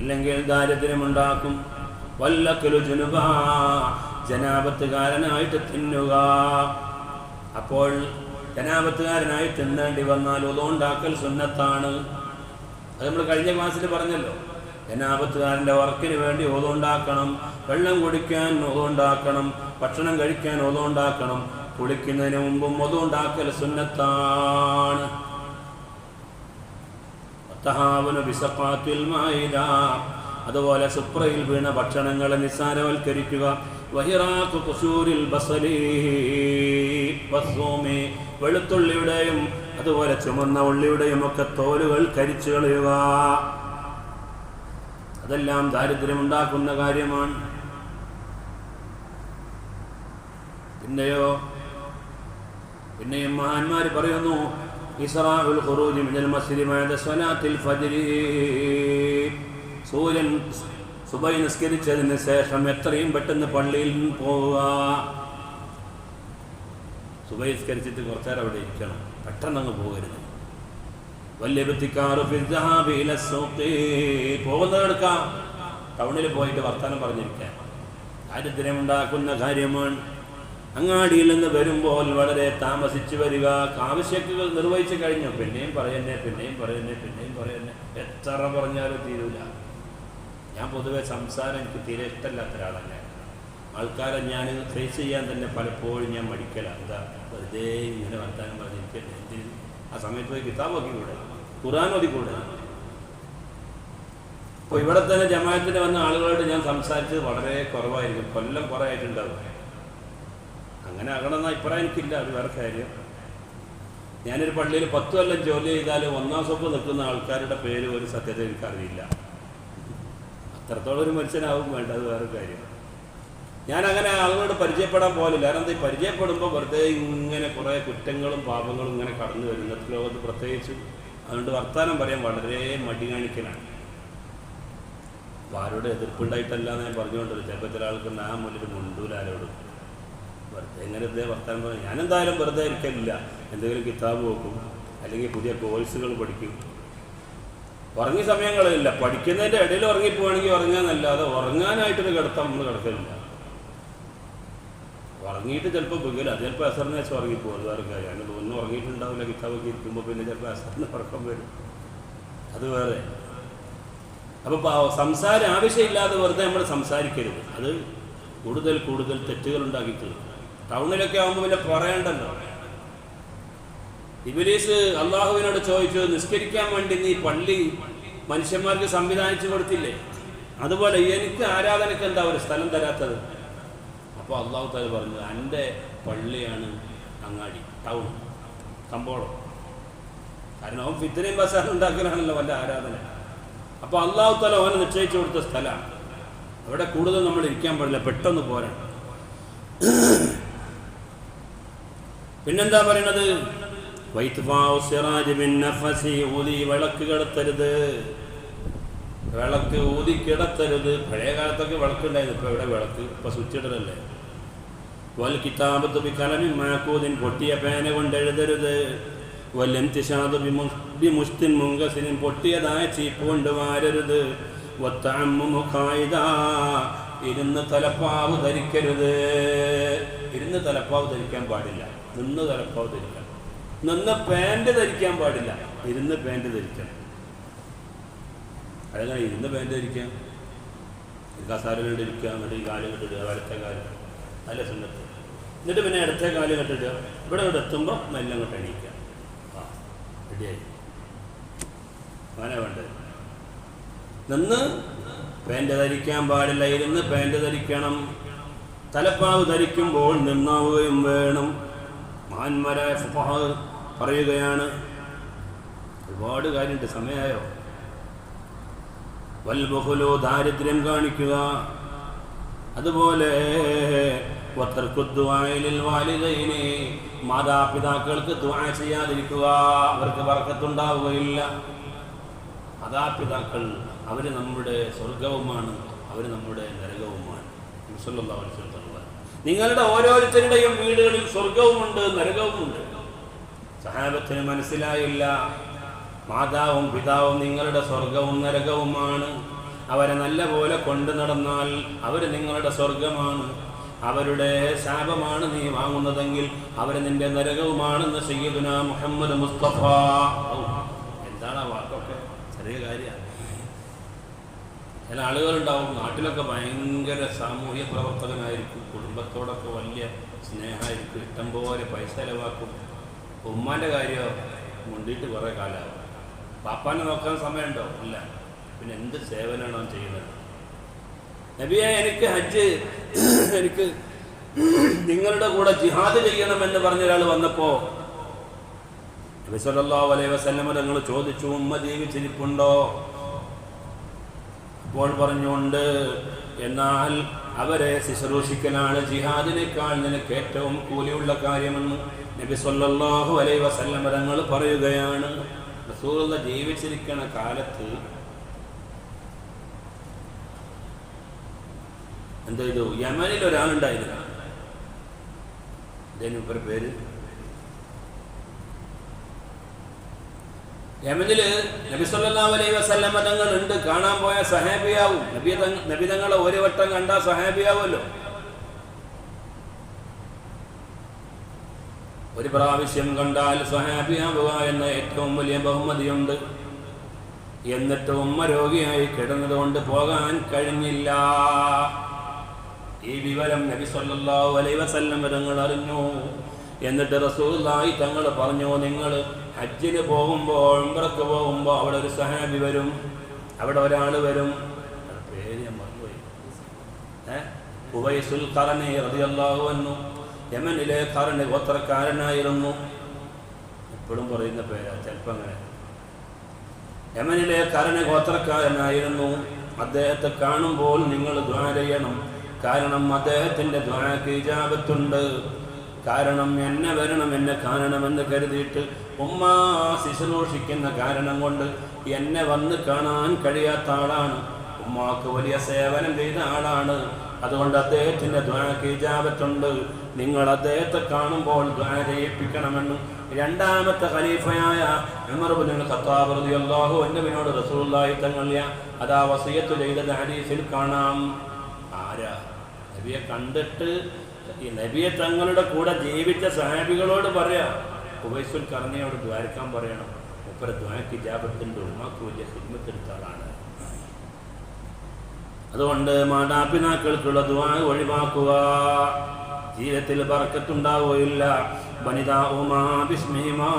ഇല്ലെങ്കിൽ ദാരിദ്ര്യമുണ്ടാക്കും. വല്ലക്കലു ജുനുബ, ജനാപത്തുകാരനായിട്ട് തിന്നുക. അപ്പോൾ ജനാപത്തുകാരനായി തിന്നേണ്ടി വന്നാൽ ഉദുണ്ടാക്കൽ സുന്നത്താണ്. അത് നമ്മൾ കഴിഞ്ഞ ക്ലാസ്സിൽ പറഞ്ഞല്ലോ. ജനാപത്തുകാരൻ്റെ വർക്കിന് വേണ്ടി ഉദുണ്ടാക്കണം, വെള്ളം കുടിക്കാൻ ഉദുണ്ടാക്കണം, ഭക്ഷണം കഴിക്കാൻ ഉദുണ്ടാക്കണം. കുളിക്കുന്നതിന് മുമ്പും ഉദുണ്ടാക്കൽ സുന്നത്താണ്. അതുപോലെ സുപ്രയിൽ വീണ ഭക്ഷണങ്ങളെ നിസ്സാരവൽക്കരിക്കുക. വെളുത്തുള്ളിയുടെയും അതുപോലെ ചുമന്ന ഉള്ളിയുടെയും ഒക്കെ തോലുകൾ കരിച്ചു കളയുക. അതെല്ലാം ദാരിദ്ര്യമുണ്ടാക്കുന്ന കാര്യമാണ്. പിന്നെയും മഹാന്മാർ പറയുന്നു, ഇസ്റാഉൽ ഖുറൂജ് മിനൽ മസ്ജിദി ബഅദ സ്വലാത്തിൽ ഫജ്ർ, സൂര്യൻ സുബഹി നിസ്കരിച്ചതിന് ശേഷം എത്രയും പെട്ടെന്ന് പള്ളിയിൽ പോവുക. സുബഹി നിസ്കരിച്ചിട്ട് കുറച്ചേരം അവിടെ ഇരിക്കണം, പെട്ടെന്നങ്ങ് പോകരുത്. പോകുന്നതെടുക്കാം, ടൗണിൽ പോയിട്ട് വർത്തമാനം പറഞ്ഞിരിക്കാൻ ദാരിദ്ര്യമുണ്ടാക്കുന്ന കാര്യമാണ്. അങ്ങാടിയിൽ നിന്ന് വരുമ്പോൾ വളരെ താമസിച്ചു വരിക. ആവശ്യങ്ങൾ നിർവഹിച്ചു കഴിഞ്ഞു, പിന്നെയും പറയുന്നേ, എത്ര പറഞ്ഞാലും തീരൂല. ഞാൻ പൊതുവെ സംസാരം എനിക്ക് തീരെ ഇഷ്ടമല്ലാത്ത ഒരാളാണ്. ആൾക്കാരെ ഞാൻ ഫേസ് ചെയ്യാൻ തന്നെ പലപ്പോഴും ഞാൻ മടിക്കലാണ്. എന്താ വെറുതെ ഇങ്ങനെ വർത്താനം പറഞ്ഞിരിക്കല്ലേ, എന്തിന്? ആ സമയത്ത് പോയി കിതാബ് നോക്കിക്കൂടെ, ഖുർആൻ ഓതിക്കൂടെ? അപ്പോൾ ഇവിടെ തന്നെ ജമാഅത്തിന് വന്ന ആളുകളോട് ഞാൻ സംസാരിച്ചത് വളരെ കുറവായിരിക്കും. കൊല്ലം കുറേ ആയിട്ടുണ്ടാവും. അങ്ങനെ ആകണമെന്ന അഭിപ്രായം എനിക്കില്ല. അത് വേറെ കാര്യം. ഞാനൊരു പള്ളിയിൽ 10 കൊല്ലം ജോലി ചെയ്താൽ ഒന്നാം സ്വപ്പ് നിൽക്കുന്ന ആൾക്കാരുടെ പേര് ഒരു സത്യത്തിൽ എനിക്കറിയില്ല. അത്രത്തോളം ഒരു മനുഷ്യനാവും വേണ്ട, അത് വേറെ കാര്യം. ഞാൻ അങ്ങനെ ആളുകളോട് പരിചയപ്പെടാൻ പോലില്ല. കാരണം ഈ പരിചയപ്പെടുമ്പോൾ വെറുതെ ഇങ്ങനെ കുറേ കുറ്റങ്ങളും പാപങ്ങളും ഇങ്ങനെ കടന്നു വരും ഇന്നത്തെ ലോകത്ത് പ്രത്യേകിച്ചും. അതുകൊണ്ട് വർത്തമാനം പറയാൻ വളരെ മടി കാണിക്കലാണ്. അപ്പോൾ ആരോട് എതിർപ്പുണ്ടായിട്ടല്ല ഞാൻ പറഞ്ഞുകൊണ്ടല്ലോ. ചിലപ്പോൾ ചില ആൾക്ക് ആ മുന്നിൽ മുണ്ടൂലാരോടും വെറുതെ എങ്ങനെ വർത്തമാനം പറയാം. ഞാനെന്തായാലും വെറുതെ ഇരിക്കലില്ല. എന്തെങ്കിലും കിതാബ് നോക്കും, അല്ലെങ്കിൽ പുതിയ കോഴ്സുകൾ പഠിക്കും. ഉറങ്ങിയ സമയങ്ങളില്ല. പഠിക്കുന്നതിൻ്റെ ഇടയിൽ ഉറങ്ങിപ്പോവാണെങ്കിൽ ഉറങ്ങാനല്ലാതെ ഉറങ്ങാനായിട്ടൊരു കിടത്താൻ നമ്മൾ കിടക്കലില്ല. ഉറങ്ങിയിട്ട് ചിലപ്പോൾ പകൽ, അത് ചിലപ്പോൾ അസറിന് വെച്ച് ഉറങ്ങിപ്പോകും. അത് വേറെ കാര്യം. അതിന് ഒന്നും ഉറങ്ങിയിട്ടുണ്ടാവില്ല. കിതാബൊക്കെ ഇരിക്കുമ്പോൾ പിന്നെ ചിലപ്പോൾ അസറിന് ഉറക്കം വരും. അത് വേറെ. അപ്പോൾ സംസാരം ആവശ്യമില്ലാതെ വെറുതെ നമ്മൾ സംസാരിക്കരുത്. അത് കൂടുതൽ കൂടുതൽ തെറ്റുകൾ ഉണ്ടാക്കിയിട്ടുണ്ട്. ടൗണിലൊക്കെ ആകുമ്പോൾ പിന്നെ പറയണ്ടല്ലോ. ഇബ്ലീസ് അള്ളാഹുവിനോട് ചോദിച്ചു, നിസ്കരിക്കാൻ വേണ്ടി നീ പള്ളി മനുഷ്യന്മാർക്ക് സംവിധാനിച്ചു കൊടുത്തില്ലേ? അതുപോലെ എനിക്ക് ആരാധനയ്ക്ക് എന്താ ഒരു സ്ഥലം തരാത്തത്? അപ്പോൾ അള്ളാഹു തആല പറഞ്ഞു, എൻ്റെ പള്ളിയാണ് അങ്ങാടി, ടൗൺ, കമ്പോളം. കാരണം അവൻ ഫിത്നയും ബസാറും ഉണ്ടാക്കലാണല്ലോ വല്ല ആരാധന. അപ്പോൾ അള്ളാഹു തആല അവന് നിശ്ചയിച്ചു കൊടുത്ത സ്ഥലമാണ്. അവിടെ കൂടുതൽ നമ്മൾ ഇരിക്കാൻ പാടില്ല, പെട്ടെന്ന് പോരാൻ. പിന്നെന്താ പറയണത്? വിളക്ക് കിടത്തരുത്, വിളക്ക് ഊതി കിടത്തരുത്. പഴയ കാലത്തൊക്കെ വിളക്കുണ്ടായിരുന്നു. ഇപ്പോൾ ഇവിടെ വിളക്ക്, ഇപ്പോൾ സ്വിച്ച് ഇടലല്ലേ. വൽ കിതാബത്ത് ബിഖലമിൻ മഅഖൂദിൻ, പൊട്ടിയ പേന കൊണ്ട് എഴുതരുത്. വൽ ഇംതിശാദു ബിമുസ്തിൻ മുൻകസിൻ, പൊട്ടിയതായ ചീപ്പ് കൊണ്ട് വാരരുത്. വത്തഅമ്മുമു ഖായിദാ, ഇരുന്ന് തലപ്പാവ് ധരിക്കരുത്. ഇരുന്ന് തലപ്പാവ് ധരിക്കാൻ പാടില്ല, നിന്ന് തലപ്പാവ് ധരിക്കണം. നിന്ന് പാൻറ് ധരിക്കാൻ പാടില്ല, ഇരുന്ന് പാൻറ് ധരിക്കണം. അതെങ്ങനെ ഇരുന്ന് പാൻറ് ധരിക്കാം? കസാരകളുടെ ഇരിക്കുക, എന്നിട്ട് ഈ കാല് കെട്ടിടുക, വലത്തെ കാല്, നല്ല സുന്നത്ത്. എന്നിട്ട് പിന്നെ ഇടത്തെ കാല് കെട്ടിടുക, ഇവിടെ എത്തുമ്പോൾ മെല്ലെ അങ്ങോട്ട് എണീക്കുക. ആ റെഡിയായി. അങ്ങനെ വേണ്ടത്. നിന്ന് പാൻറ് ധരിക്കാൻ പാടില്ല, ഇരുന്ന് പാൻറ് ധരിക്കണം. തലപ്പാവ് ധരിക്കുമ്പോൾ നിന്നാവുകയും വേണം. മഹാന്മാരായ ഫുഖഹാ പറയുകയാണ്. ഒരുപാട് കാര്യമുണ്ട്, സമയമായോ? വൽബുഖുലു, ദാരിദ്ര്യം കാണിക്കുക. അതുപോലെ വതർക്കുദ്ദുആഇൽ വാലിദൈനി, മാതാപിതാക്കൾക്ക് ദുആ ചെയ്യാതിരിക്കുക, അവർക്ക് ബർക്കത്തുണ്ടാവുകയില്ല. മാതാപിതാക്കൾ അവർ നമ്മുടെ സ്വർഗവുമാണ്, അവർ നമ്മുടെ നരകവുമാണ്. സല്ലല്ലാഹു അലൈഹി വസല്ലം നിങ്ങളുടെ ഓരോരുത്തരുടെയും വീടുകളിൽ സ്വർഗവുമുണ്ട് നരകവുമുണ്ട്. സഹാബത്തിന് മനസ്സിലായില്ല. മാതാവും പിതാവും നിങ്ങളുടെ സ്വർഗവും നരകവുമാണ്. അവരെ നല്ല പോലെ കൊണ്ടു നടന്നാൽ അവർ നിങ്ങളുടെ സ്വർഗമാണ്. അവരുടെ ശാപമാണ് നീ വാങ്ങുന്നതെങ്കിൽ അവർ നിന്റെ നരകവുമാണെന്ന് സയ്യിദുനാ മുഹമ്മദ് മുസ്തഫ. എന്താണ് ആ വാക്കൊക്കെ? ചെറിയ കാര്യമാണ്. ചില ആളുകളുണ്ടാവും, നാട്ടിലൊക്കെ ഭയങ്കര സാമൂഹ്യ പ്രവർത്തകനായിരിക്കും, കുടുംബത്തോടൊക്കെ വലിയ സ്നേഹമായിരിക്കും, ഇഷ്ടംപോലെ പൈസ ചിലവാക്കും. ഉമ്മാൻ്റെ കാര്യമോ മുണ്ടിയിട്ട് കുറേ കാലമാവും. പാപ്പാനെ നോക്കാൻ സമയമുണ്ടോ? ഇല്ല. പിന്നെ എന്ത് സേവനമാണോ ചെയ്യുന്നത്? നബിയെ, എനിക്ക് ഹജ്ജ്, എനിക്ക് നിങ്ങളുടെ കൂടെ ജിഹാദ് ചെയ്യണമെന്ന് പറഞ്ഞൊരാൾ വന്നപ്പോൾ നബി സല്ലല്ലാഹു അലൈഹി വസല്ലം തങ്ങൾ ചോദിച്ചു, ഉമ്മ ജീവിച്ചിരിപ്പുണ്ടോ? അപ്പോൾ പറഞ്ഞുകൊണ്ട്, എന്നാൽ അവരെ ശുശ്രൂഷിക്കലാണ് ജിഹാദിനേക്കാൾ നിനക്ക് ഏറ്റവും കൂലിയുള്ള കാര്യമെന്ന് നബി സല്ലല്ലാഹു അലൈഹി വസല്ലം തങ്ങൾ പറയുകയാണ്. റസൂലുള്ളാഹി ജീവിച്ചിരിക്കുന്ന കാലത്ത് എന്ത് ചെയ്തു? യമനിൽ ഒരാളുണ്ടായിരുന്നു. ഇതിന് പേര് യമനില് നബി സല്ലല്ലാഹു അലൈഹി വസല്ലം തങ്ങൾ ഉണ്ട്. കാണാൻ പോയ സഹാബിയാവും. നബി തങ്ങളെ ഒരു വട്ടം കണ്ടാൽ സഹാബിയാവുമല്ലോ. ഒരു പ്രാവശ്യം കണ്ടാൽ സഹാബിയാവുക എന്ന ഏറ്റവും വലിയ ബഹുമതിയുണ്ട്. എന്നിട്ട് ഉമ്മ രോഗിയായി കിടന്നതുകൊണ്ട് പോകാൻ കഴിഞ്ഞില്ല. ഈ വിവരം നബി സല്ലല്ലാഹു അലൈഹി വസല്ലം തങ്ങൾ അറിഞ്ഞു. എന്നിട്ട് റസൂലുള്ളാഹി തങ്ങൾ പറഞ്ഞു, നിങ്ങൾ ഹജ്ജിന് പോകുമ്പോൾ, ഉംറക്ക് പോകുമ്പോൾ അവിടെ ഒരു സഹാബി വരും, അവിടെ ഒരാൾ വരും. പേര് ഞാൻ മറന്നുപോയി. ഉവൈസുൽ ഖറനി റളിയല്ലാഹു അൻഹു, യമനിലെ ഖറനി ഗോത്രക്കാരനായിരുന്നു. എപ്പോഴും പറയുന്ന പേരാ, ചിലപ്പോൾ അങ്ങനെ. യമനിലെ ഖറനി ഗോത്രക്കാരനായിരുന്നു. അദ്ദേഹത്തെ കാണുമ്പോൾ നിങ്ങൾ ദുആ ചെയ്യണം. കാരണം അദ്ദേഹത്തിൻ്റെ ദുആക്ക് ഇജാബത്തുണ്ട്. കാരണം എന്നെ വരണം, എന്നെ കാണണമെന്ന് കരുതിയിട്ട് ഉമ്മ ശുശ്രൂഷിക്കുന്ന കാരണം കൊണ്ട് എന്നെ വന്ന് കാണാൻ കഴിയാത്ത ആളാണ്. ഉമ്മാക്ക് വലിയ സേവനം ചെയ്ത ആളാണ്. അതുകൊണ്ട് അദ്ദേഹത്തിൻ്റെ ദുആക്ക് ഇജാബത്തുണ്ട്. നിങ്ങൾ അദ്ദേഹത്തെ കാണുമ്പോൾ ദുആ ചെയ്യിപ്പിക്കണമെന്നും രണ്ടാമത്തെ ഖലീഫയായ ഉമർ ഇബ്നുൽ ഖത്താബ് റളിയല്ലാഹു അൻഹുവിനോട് റസൂലുള്ളാഹി തങ്ങൾ അതാ വസിയത്ത് ചെയ്ത ഹദീസിൽ കാണാം. ആരാ? നബിയെ കണ്ടിട്ട് ഈ നബിയെ തങ്ങളുടെ കൂടെ ജീവിച്ച സഹാബികളോട് പറയാ, ഉവൈസുൽ ഖറനിയോട് ദ്വാരക്കാൻ പറയണം. മൂപ്പര ദ്വാരക്ക് ഇജാബത്തുണ്ട്, ഉമ്മാക്ക് വലിയ ഖിദ്മത്ത് ആളാണ്. അതുകൊണ്ട് മാതാപിതാക്കൾക്കുള്ള ദുആ ഒഴിവാക്കുക, ജീവിതത്തിൽ ബർക്കത്തുണ്ടാവുകയില്ല. വനിതാ ഉമാ ബിസ്മിഹിമാ,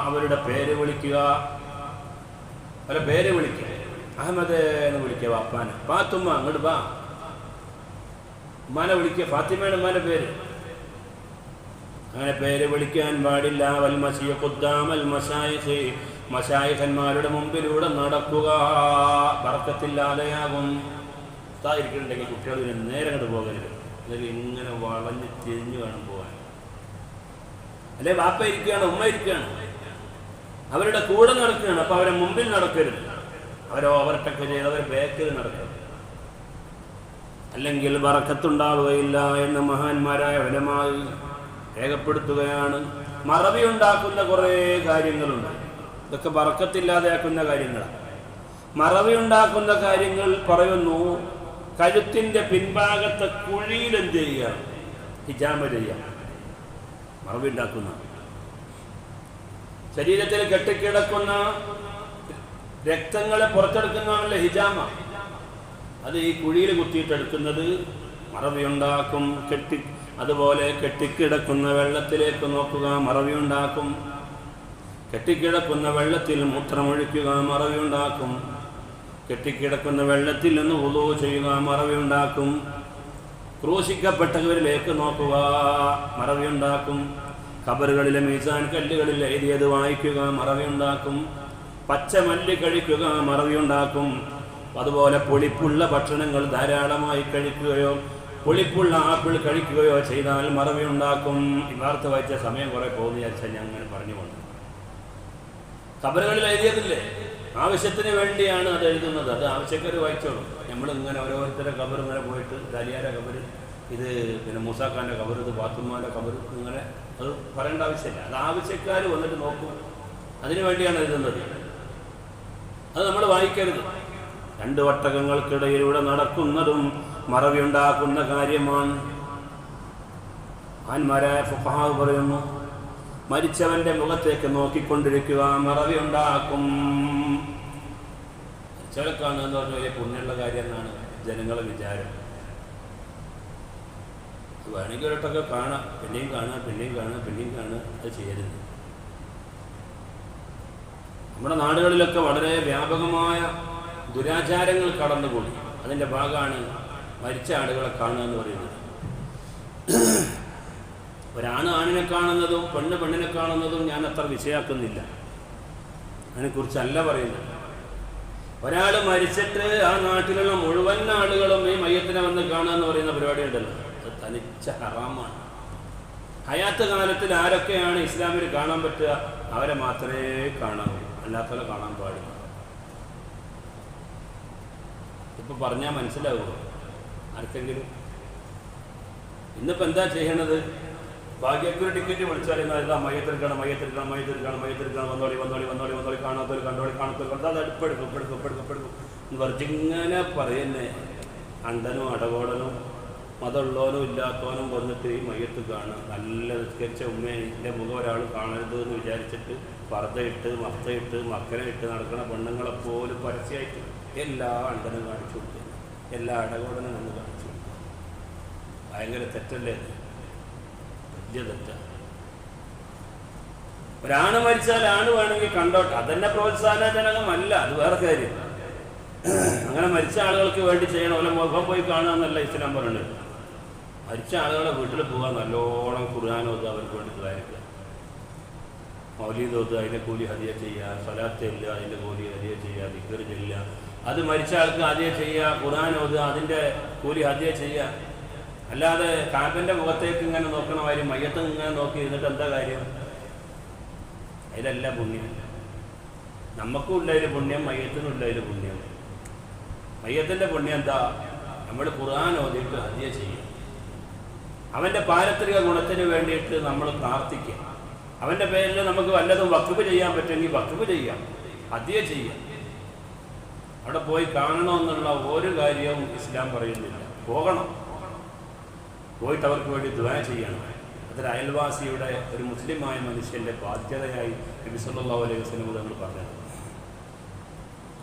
അവരുടെ പേര് വിളിക്കുക, അവരുടെ പേര് വിളിക്കുക. അഹമ്മദ് എന്ന് വിളിക്കുക വാപ്പാനെ, പാത്തുമ്മ അങ്ങോട്ട് വാ. ഉമ്മാനെ വിളിക്കുക, ഫാത്തിമയുടെ ഉമ്മാന്റെ പേര്. അങ്ങനെ പേര് വിളിക്കാൻ പാടില്ല. വൽ മശീഖു ഖുദ്ദാമൽ മശായിഖ്, മശായിഖന്മാരുടെ മുമ്പിലൂടെ നടക്കുക, ബർക്കത്തില്ലാതെയാകും. ഇരിക്കുന്നുണ്ടെങ്കിൽ കുട്ടികൾ നേരെ അങ്ങോട്ട് പോകരുത്, അല്ലെങ്കിൽ ഇങ്ങനെ വളഞ്ഞ് തിരിഞ്ഞു വേണം പോകാൻ. അല്ലെ വാപ്പ ഇരിക്കുകയാണ്, ഉമ്മ ഇരിക്കുകയാണ്, അവരുടെ കൂടെ നടക്കുകയാണ്, അപ്പൊ അവരെ മുമ്പിൽ നടക്കരുത്. അവരെ ഓവർടേക്ക് ചെയ്ത് അവർ ബാക്കിൽ നടക്കണം, അല്ലെങ്കിൽ ബറക്കത്തുണ്ടാവുകയില്ല എന്ന് മഹാന്മാരായ ഉലമാ രേഖപ്പെടുത്തുകയാണ്. മറവി ഉണ്ടാക്കുന്ന കുറേ കാര്യങ്ങളുണ്ട്, ഇതൊക്കെ ബറക്കത്തില്ലാതെയാക്കുന്ന കാര്യങ്ങളാണ്. മറവിയുണ്ടാക്കുന്ന കാര്യങ്ങൾ പറയുന്നു. കഴുത്തിന്റെ പിൻഭാഗത്തെ കുഴിയിൽ എന്ത് ചെയ്യുക? ഹിജാമ ചെയ്യുക. മറവി ഉണ്ടാക്കുന്ന ശരീരത്തിൽ കെട്ടിക്കിടക്കുന്ന രക്തങ്ങളെ പുറത്തെടുക്കുന്നതാണല്ലോ ഹിജാമ. അത് ഈ കുഴിയിൽ കുത്തിയിട്ടെടുക്കുന്നത് മറവിയുണ്ടാക്കും. അതുപോലെ കെട്ടിക്കിടക്കുന്ന വെള്ളത്തിലേക്ക് നോക്കുക, മറവിയുണ്ടാക്കും. കെട്ടിക്കിടക്കുന്ന വെള്ളത്തിൽ മൂത്രമൊഴിക്കുക, മറവിയുണ്ടാക്കും. കെട്ടിക്കിടക്കുന്ന വെള്ളത്തിൽ നിന്ന് വുളൂ ചെയ്യുക, മറവിയുണ്ടാക്കും. ക്രൂശിക്കപ്പെട്ടവരിലേക്ക് നോക്കുക, മറവിയുണ്ടാക്കും. ഖബറുകളിലെ മീസാൻ കല്ലുകളിൽ എഴുതിയത് വായിക്കുക, മറവിയുണ്ടാക്കും. പച്ചമല്ലി കഴിക്കുക, മറവിയുണ്ടാക്കും. അതുപോലെ പുളിപ്പുള്ള ഭക്ഷണങ്ങൾ ധാരാളമായി കഴിക്കുകയോ പുളിപ്പുള്ള ആപ്പിൾ കഴിക്കുകയോ ചെയ്താൽ മറവിയുണ്ടാക്കും. ഈ വാർത്ത വായിച്ച സമയം കുറെ പോകുന്ന വിചാരിച്ചാൽ ഞാൻ അങ്ങനെ പറഞ്ഞുകൊണ്ട് ഖബറുകളിൽ എഴുതിയതില്ലേ, ആവശ്യത്തിന് വേണ്ടിയാണ് അത് എഴുതുന്നത്. അത് ആവശ്യക്കാർ വായിച്ചോളും. നമ്മളിങ്ങനെ ഓരോരുത്തരുടെ ഖബർ ഇങ്ങനെ പോയിട്ട് ദാലിയാരെ ഖബർ, ഇത് പിന്നെ മൂസാഖാൻ്റെ ഖബർ, ഇത് ബാത്തുമ്മാൻ്റെ ഖബർ, ഇങ്ങനെ അത് പറയേണ്ട ആവശ്യമില്ല. അത് ആവശ്യക്കാർ വന്നിട്ട് നോക്കും. അതിനു വേണ്ടിയാണ് എഴുതുന്നത്. അത് നമ്മൾ വായിക്കരുത്. രണ്ട് ഒട്ടകങ്ങൾക്കിടയിലൂടെ നടക്കുന്നതും മറവിയുണ്ടാക്കുന്ന കാര്യമാണ്. ആന്മാരായ ഫുഖഹാ പറയുന്നു, മരിച്ചവന്റെ മുഖത്തേക്ക് നോക്കിക്കൊണ്ടിരിക്കുക മറവിയുണ്ടാക്കും. മരിച്ചവരെക്കാണ് എന്ന് പറഞ്ഞാൽ വലിയ പുണ്യമുള്ള കാര്യം എന്നാണ് ജനങ്ങളെ വിചാരം. വേണമെങ്കിൽ ഒരിട്ടൊക്കെ കാണാം, പിന്നെയും കാണാം, പിന്നെയും കാണാം, പിന്നെയും കാണാം. അത് ചെയ്യരുത്. നമ്മുടെ നാടുകളിലൊക്കെ വളരെ വ്യാപകമായ ദുരാചാരങ്ങൾ കടന്നുകൂടി. അതിൻ്റെ ഭാഗമാണ് മരിച്ച ആളുകളെ കാണുക എന്ന് പറയുന്നത്. ഒരാണ് ആണിനെ കാണുന്നതും പെണ്ണ് പെണ്ണിനെ കാണുന്നതും ഞാൻ അത്ര വിഷയാക്കുന്നില്ല. അതിനെക്കുറിച്ചല്ല പറയുന്നത്. ഒരാൾ മരിച്ചിട്ട് ആ നാട്ടിലുള്ള മുഴുവൻ ആളുകളും ഈ മയ്യത്തിനെ വന്ന് കാണുക എന്ന് പറയുന്ന പരിപാടി ഉണ്ടല്ലോ, അത് തനിച്ച ഹറാമാണ്. ഹയാത്ത് കാലത്തിൽ ആരൊക്കെയാണ് ഇസ്ലാമിൽ കാണാൻ പറ്റുക അവരെ മാത്രമേ കാണാവൂ, അല്ലാത്തവരെ കാണാൻ പാടില്ല. ഇപ്പൊ പറഞ്ഞാൽ മനസ്സിലാവുമോ ആർക്കെങ്കിലും? ഇന്നിപ്പോൾ എന്താ ചെയ്യണത്? ഭാഗ്യക്കൊരു ടിക്കറ്റ് വിളിച്ചാൽ ഇതാ മയ്യത്തെടുക്കണം, മയ്യത്തെടുക്കണം, മയ്യത്തെടുക്കണം, മയ്യത്തെടുക്കണം, വന്നോളി വന്നോളി വന്നോളി വന്നോളി, കാണാത്തവർ കണ്ടോളി, കാണാത്തവർ കണ്ടാൽ അത് എടുപ്പെടുക്കും വെറുതെ പറയുന്നേ. അണ്ടനും അടകോടനും മതമുള്ളവനും ഇല്ലാത്തവനും വന്നിട്ട് ഈ മയ്യത്ത് കാണുക. നല്ല നിസ്കരിച്ച ഉമ്മേൻ്റെ മുഖം ഒരാൾ കാണരുത് എന്ന് വിചാരിച്ചിട്ട് പർദ്ദയിട്ട് മഫ്തയിട്ട് മക്കനെ ഇട്ട് നടക്കുന്ന പെണ്ണുങ്ങളെപ്പോലും പരസ്യമായിട്ട് എല്ലാ അണ്ടനും കാണിച്ചു കൊടുക്കുന്നു, എല്ലാ അടകോടനും ഒന്ന് കാണിച്ചു കൊടുക്കും. ഭയങ്കര തെറ്റല്ലേ? വലിയ തെറ്റാണ്. ഒരാണ് മരിച്ചാൽ ആണ് വേണമെങ്കിൽ കണ്ടോട്ടെ, അതെന്നെ പ്രോത്സാഹനജനകമല്ല, അത് വേറെ കാര്യം. അങ്ങനെ മരിച്ച ആളുകൾക്ക് വേണ്ടി ചെയ്യണം, ഓരോ മുഖം പോയി കാണുക എന്നല്ല ഇസ്ലാം പറയുന്നത്. മരിച്ച ആളുകളെ വീട്ടിൽ പോകാൻ നല്ലോണം ഖുർആൻ ഓതുക, അവർക്ക് വേണ്ടി ദ്വാരക്കുക, മൗലീദ് ഓതുക, അതിൻ്റെ കൂലി ഹദിയ ചെയ്യുക, സ്വലാത്ത് ചെല്ലുക, അതിൻ്റെ കൂലി ഹദിയ ചെയ്യുക, ദിക്ർ ചെല്ലുക. അത് മരിച്ച ആൾക്ക് ഹദിയ ചെയ്യുക, ഖുർആൻ ഓതുക, അതിൻ്റെ കൂലി ഹദിയ ചെയ്യുക. അല്ലാതെ കാപ്പൻ്റെ മുഖത്തേക്ക് ഇങ്ങനെ നോക്കണ കാര്യം മയ്യത്ത് ഇങ്ങനെ നോക്കി ഇരുന്നിട്ട് എന്താ കാര്യം? അതിലല്ല പുണ്യം. നമുക്കും ഉള്ളതിൽ പുണ്യം, മയ്യത്തിനും ഉള്ളതിൽ പുണ്യം. മയ്യത്തിൻ്റെ പുണ്യം എന്താ? നമ്മൾ ഖുർആൻ ഓതിയിട്ട് ഹദിയ ചെയ്യുക, അവൻ്റെ പാരത്രിക ഗുണത്തിന് വേണ്ടിയിട്ട് നമ്മൾ പ്രാർത്ഥിക്കുക, അവൻ്റെ പേരിൽ നമുക്ക് വല്ലതും വഖഫ് ചെയ്യാൻ പറ്റുമെങ്കിൽ വഖഫ് ചെയ്യാം, ഹദിയ ചെയ്യാം. അവിടെ പോയി കാണണമെന്നുള്ള ഒരു കാര്യവും ഇസ്ലാം പറയുന്നില്ല. പോകണം, പോയിട്ട് അവർക്ക് വേണ്ടി ദുആ ചെയ്യണം. അതൊരു അയൽവാസിയുടെ, ഒരു മുസ്ലിമായ മനുഷ്യൻ്റെ ബാധ്യതയായി നബി സല്ലല്ലാഹു അലൈഹി വസല്ലം തങ്ങൾ പറഞ്ഞത്.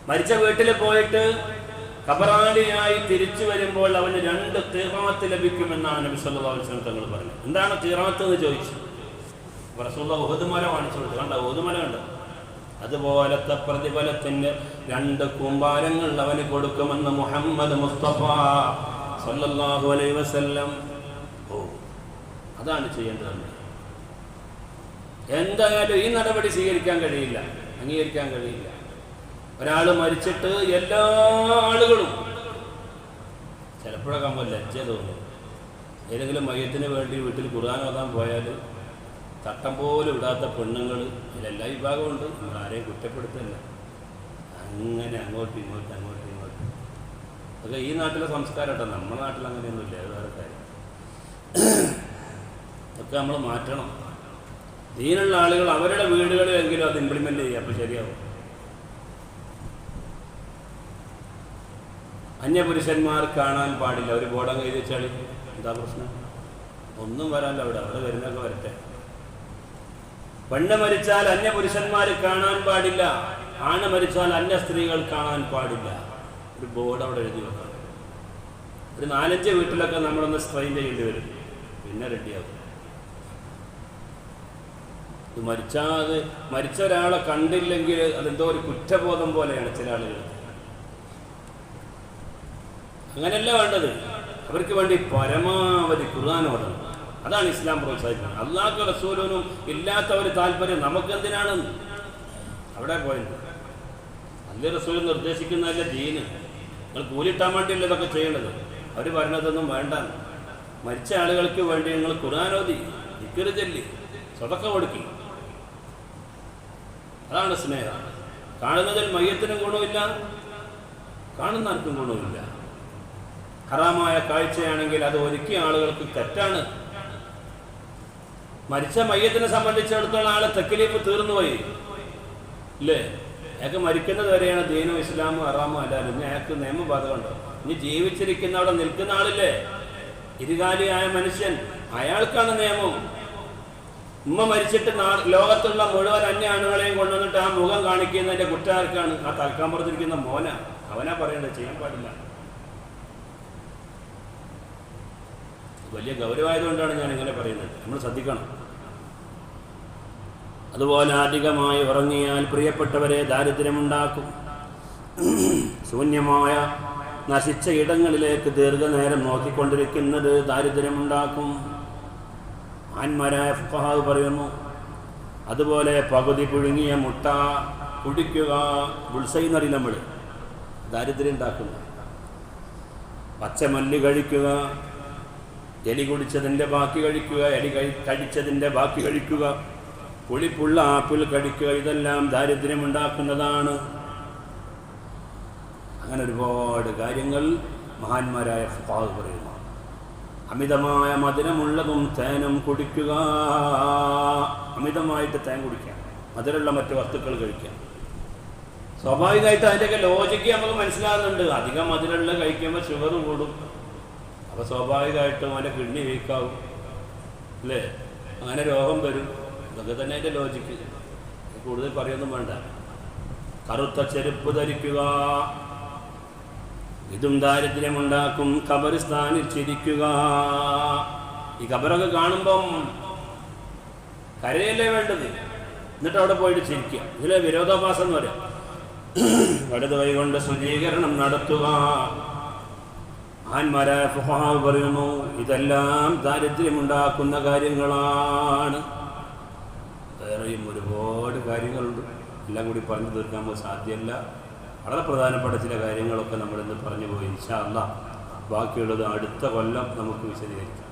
മരിച്ച വീട്ടിൽ പോയിട്ട് ഖബറാളിയായി തിരിച്ചു വരുമ്പോൾ അവന് 2 ഖിറാത്ത് ലഭിക്കുമെന്നാണ് നബി സല്ലല്ലാഹു അലൈഹി വസല്ലം തങ്ങൾ പറഞ്ഞത്. എന്താണ് ഖിറാത്ത് എന്ന് ചോദിച്ചു. റസൂലുള്ളാഹി ഉഹദ് മല കാണിച്ചു കൊടുത്തു. കണ്ട ഉഹദ് മല കണ്ടോ? അതുപോലത്തെ പ്രതിഫലത്തിന് 2 കൂമ്പാരങ്ങൾ അവന് കൊടുക്കുമെന്ന് മുഹമ്മദ് മുസ്തഫ സല്ലല്ലാഹു അലൈഹി വസല്ലം. അതാണ് ചെയ്യേണ്ടത്. എന്തായാലും ഈ നടപടി സ്വീകരിക്കാൻ കഴിയില്ല, അംഗീകരിക്കാൻ കഴിയില്ല. ഒരാൾ മരിച്ചിട്ട് എല്ലാ ആളുകളും, ചിലപ്പോഴൊക്കെ നമ്മൾ ലജ്ജ തോന്നും. ഏതെങ്കിലും മയ്യത്തിന് വേണ്ടി വീട്ടിൽ ഖുർആൻ ഓതാൻ പോയാൽ തട്ടം പോലും ഇടാത്ത പെണ്ണുങ്ങൾ, ഇതിലെല്ലാ വിഭാഗമുണ്ട്, നമ്മൾ ആരെയും കുറ്റപ്പെടുത്തില്ല. അങ്ങനെ അങ്ങോട്ടും ഇങ്ങോട്ടും അങ്ങോട്ടും ഇങ്ങോട്ടും. അതൊക്കെ ഈ നാട്ടിലെ സംസ്കാരം കേട്ടോ, നമ്മുടെ നാട്ടിൽ അങ്ങനെയൊന്നുമില്ല. അത് വേറെ കാര്യം. ഒക്കെ നമ്മൾ മാറ്റണം. ദീനുള്ള ആളുകൾ അവരുടെ വീടുകളിലെങ്കിലും അത് ഇംപ്ലിമെൻ്റ് ചെയ്യുക, അപ്പോൾ ശരിയാവും. അന്യപുരുഷന്മാർ കാണാൻ പാടില്ല. ഒരു ബോർഡം എഴുതി വെച്ചാൽ എന്താ പ്രശ്നം? ഒന്നും വരാല്ല, അവിടെ വരുന്നൊക്കെ വരട്ടെ. പെണ്ണ് മരിച്ചാൽ അന്യപുരുഷന്മാർ കാണാൻ പാടില്ല, ആണ് മരിച്ചാൽ അന്യ സ്ത്രീകൾ കാണാൻ പാടില്ല. ഒരു ബോർഡ് അവിടെ എഴുതി വെക്കണം. ഒരു 4-5 വീട്ടിലൊക്കെ നമ്മളൊന്ന് സ്ട്രെയിൻ ചെയ്യേണ്ടി വരും, പിന്നെ റെഡിയാകും. മരിച്ച ഒരാളെ കണ്ടില്ലെങ്കിൽ അതെന്തോ ഒരു കുറ്റബോധം പോലെയാണ് ചില ആളുകൾ. അങ്ങനെയല്ല വേണ്ടത്. അവർക്ക് വേണ്ടി പരമാവധി ഖുർആൻ ഓതണം. അതാണ് ഇസ്ലാം പ്രോത്സാഹിപ്പിക്കുന്നത്. അല്ലാഹു റസൂലിനും ഇല്ലാത്ത ഒരു താല്പര്യം നമുക്കെന്തിനാണ്? അവിടെ പോയത് അല്ലാഹു റസൂൽ നിർദ്ദേശിക്കുന്നതല്ല ദീന്. നിങ്ങൾ കൂലിട്ടാൻ വേണ്ടിയല്ല ഇതൊക്കെ ചെയ്യേണ്ടത്. അവർ പറഞ്ഞതൊന്നും വേണ്ട. മരിച്ച ആളുകൾക്ക് വേണ്ടി നിങ്ങൾ ഖുർആൻ ഓതി, ദിക്ർ ചൊല്ലി, സദഖ കൊടുക്കി. അതാണ് സ്നേഹം. കാണുന്നതിൽ മയ്യത്തിനും ഗുണമില്ല, കാണുന്ന ആർക്കും ഗുണമില്ല. ഹറാമായ കാഴ്ചയാണെങ്കിൽ അത് ഒരുക്കിയ ആളുകൾക്ക് തെറ്റാണ്. മരിച്ച മയ്യത്തിനെ സംബന്ധിച്ചിടത്തോളം ആളെ തക്ലീഫ് തീർന്നുപോയി ഇല്ലേ? അയാൾക്ക് മരിക്കുന്നത് വരെയാണ് ദീനും ഇസ്ലാമും ഹറാമും അല്ലാലും. ഇനി അയാൾക്ക് നിയമബാധകമുണ്ടോ? ഇനി ജീവിച്ചിരിക്കുന്ന അവിടെ നിൽക്കുന്ന ആളില്ലേ, ഇരുകാലിയായ മനുഷ്യൻ, അയാൾക്കാണ് നിയമം. ഉമ്മ മരിച്ചിട്ട് ലോകത്തുള്ള മുഴുവൻ അന്യ ആണുങ്ങളെയും കൊണ്ടുവന്നിട്ട് ആ മുഖം കാണിക്കുന്നതിന്റെ കുറ്റാർക്കാണ്? ആ തൽക്കാമ്പുറത്തിരിക്കുന്ന മോന, അവനാ പറയേണ്ടത്, ചെയ്യാൻ പാടില്ല. വലിയ ഗൗരവമായതുകൊണ്ടാണ് ഞാൻ ഇങ്ങനെ പറയുന്നത്. നമ്മൾ ശ്രദ്ധിക്കണം. അതുപോലെ അധികമായി ഉറങ്ങിയാൽ പ്രിയപ്പെട്ടവരെ ദാരിദ്ര്യമുണ്ടാക്കും. ശൂന്യമായ നശിച്ച ഇടങ്ങളിലേക്ക് ദീർഘനേരം നോക്കിക്കൊണ്ടിരിക്കുന്നത് ദാരിദ്ര്യമുണ്ടാക്കും. ആന്മാരായ ഫുഖഹാവ് പറയുന്നു. അതുപോലെ പകുതി പുഴുങ്ങിയ മുട്ട കുടിക്കുക, ബുൾസൈ എന്ന് പറയും നമ്മൾ, ദാരിദ്ര്യം ഉണ്ടാക്കുന്നു. പച്ചമല്ലി കഴിക്കുക, എലി കുടിച്ചതിൻ്റെ ബാക്കി കഴിക്കുക, എലി കഴിച്ചതിൻ്റെ ബാക്കി കഴിക്കുക, പുളിപ്പുള്ള ആപ്പിൾ കഴിക്കുക, ഇതെല്ലാം ദാരിദ്ര്യമുണ്ടാക്കുന്നതാണ്. അങ്ങനെ ഒരുപാട് കാര്യങ്ങൾ മഹാന്മാരായ ഫുഖഹാവ് പറയുന്നു. അമിതമായ മധുരമുള്ളതും തേനും കുടിക്കുക, അമിതമായിട്ട് തേൻ കുടിക്കാം, മധുരമുള്ള മറ്റു വസ്തുക്കൾ കഴിക്കാം. സ്വാഭാവികമായിട്ട് അതിൻ്റെയൊക്കെ ലോജിക്ക് നമുക്ക് മനസ്സിലാകുന്നുണ്ട്. അധികം മധുരമുള്ള കഴിക്കുമ്പോൾ ഷുഗർ കൂടും, അപ്പോൾ സ്വാഭാവികമായിട്ടും അവൻ്റെ കിഡ്നി വീക്കാവും അല്ലേ, അങ്ങനെ രോഗം വരും. ഇതൊക്കെ തന്നെ അതിൻ്റെ ലോജിക്ക്. കൂടുതൽ പറയൊന്നും വേണ്ട. കറുത്ത ചെരുപ്പ് ധരിക്കുക, ഇതും ദാരിദ്ര്യമുണ്ടാക്കും. ഖബറിസ്ഥാനിൽ ചിരിക്കുക. ഈ ഖബറൊക്കെ കാണുമ്പം കരയല്ലേ വേണ്ടത്, എന്നിട്ട് അവിടെ പോയിട്ട് ചിരിക്കുക. ഇതിലെ വിരോധാഭാസം എന്ന് പറയാം. വലത് കൈ കൊണ്ട് ശുചീകരണം നടത്തുക. ആന്മാരായ ഫുഖഹാവ് പറയുന്നു, ഇതെല്ലാം ദാരിദ്ര്യമുണ്ടാക്കുന്ന കാര്യങ്ങളാണ്. വേറെയും ഒരുപാട് കാര്യങ്ങളുണ്ട്, എല്ലാം കൂടി പറഞ്ഞു തീർക്കാൻ നമുക്ക് സാധ്യമല്ല. വളരെ പ്രധാനപ്പെട്ട ചില കാര്യങ്ങളൊക്കെ നമ്മളിന്ന് പറഞ്ഞു പോയി. ഇൻഷാ അല്ലാഹ് ബാക്കിയുള്ളത് അടുത്ത കൊല്ലം നമുക്ക് വിശദീകരിക്കാം.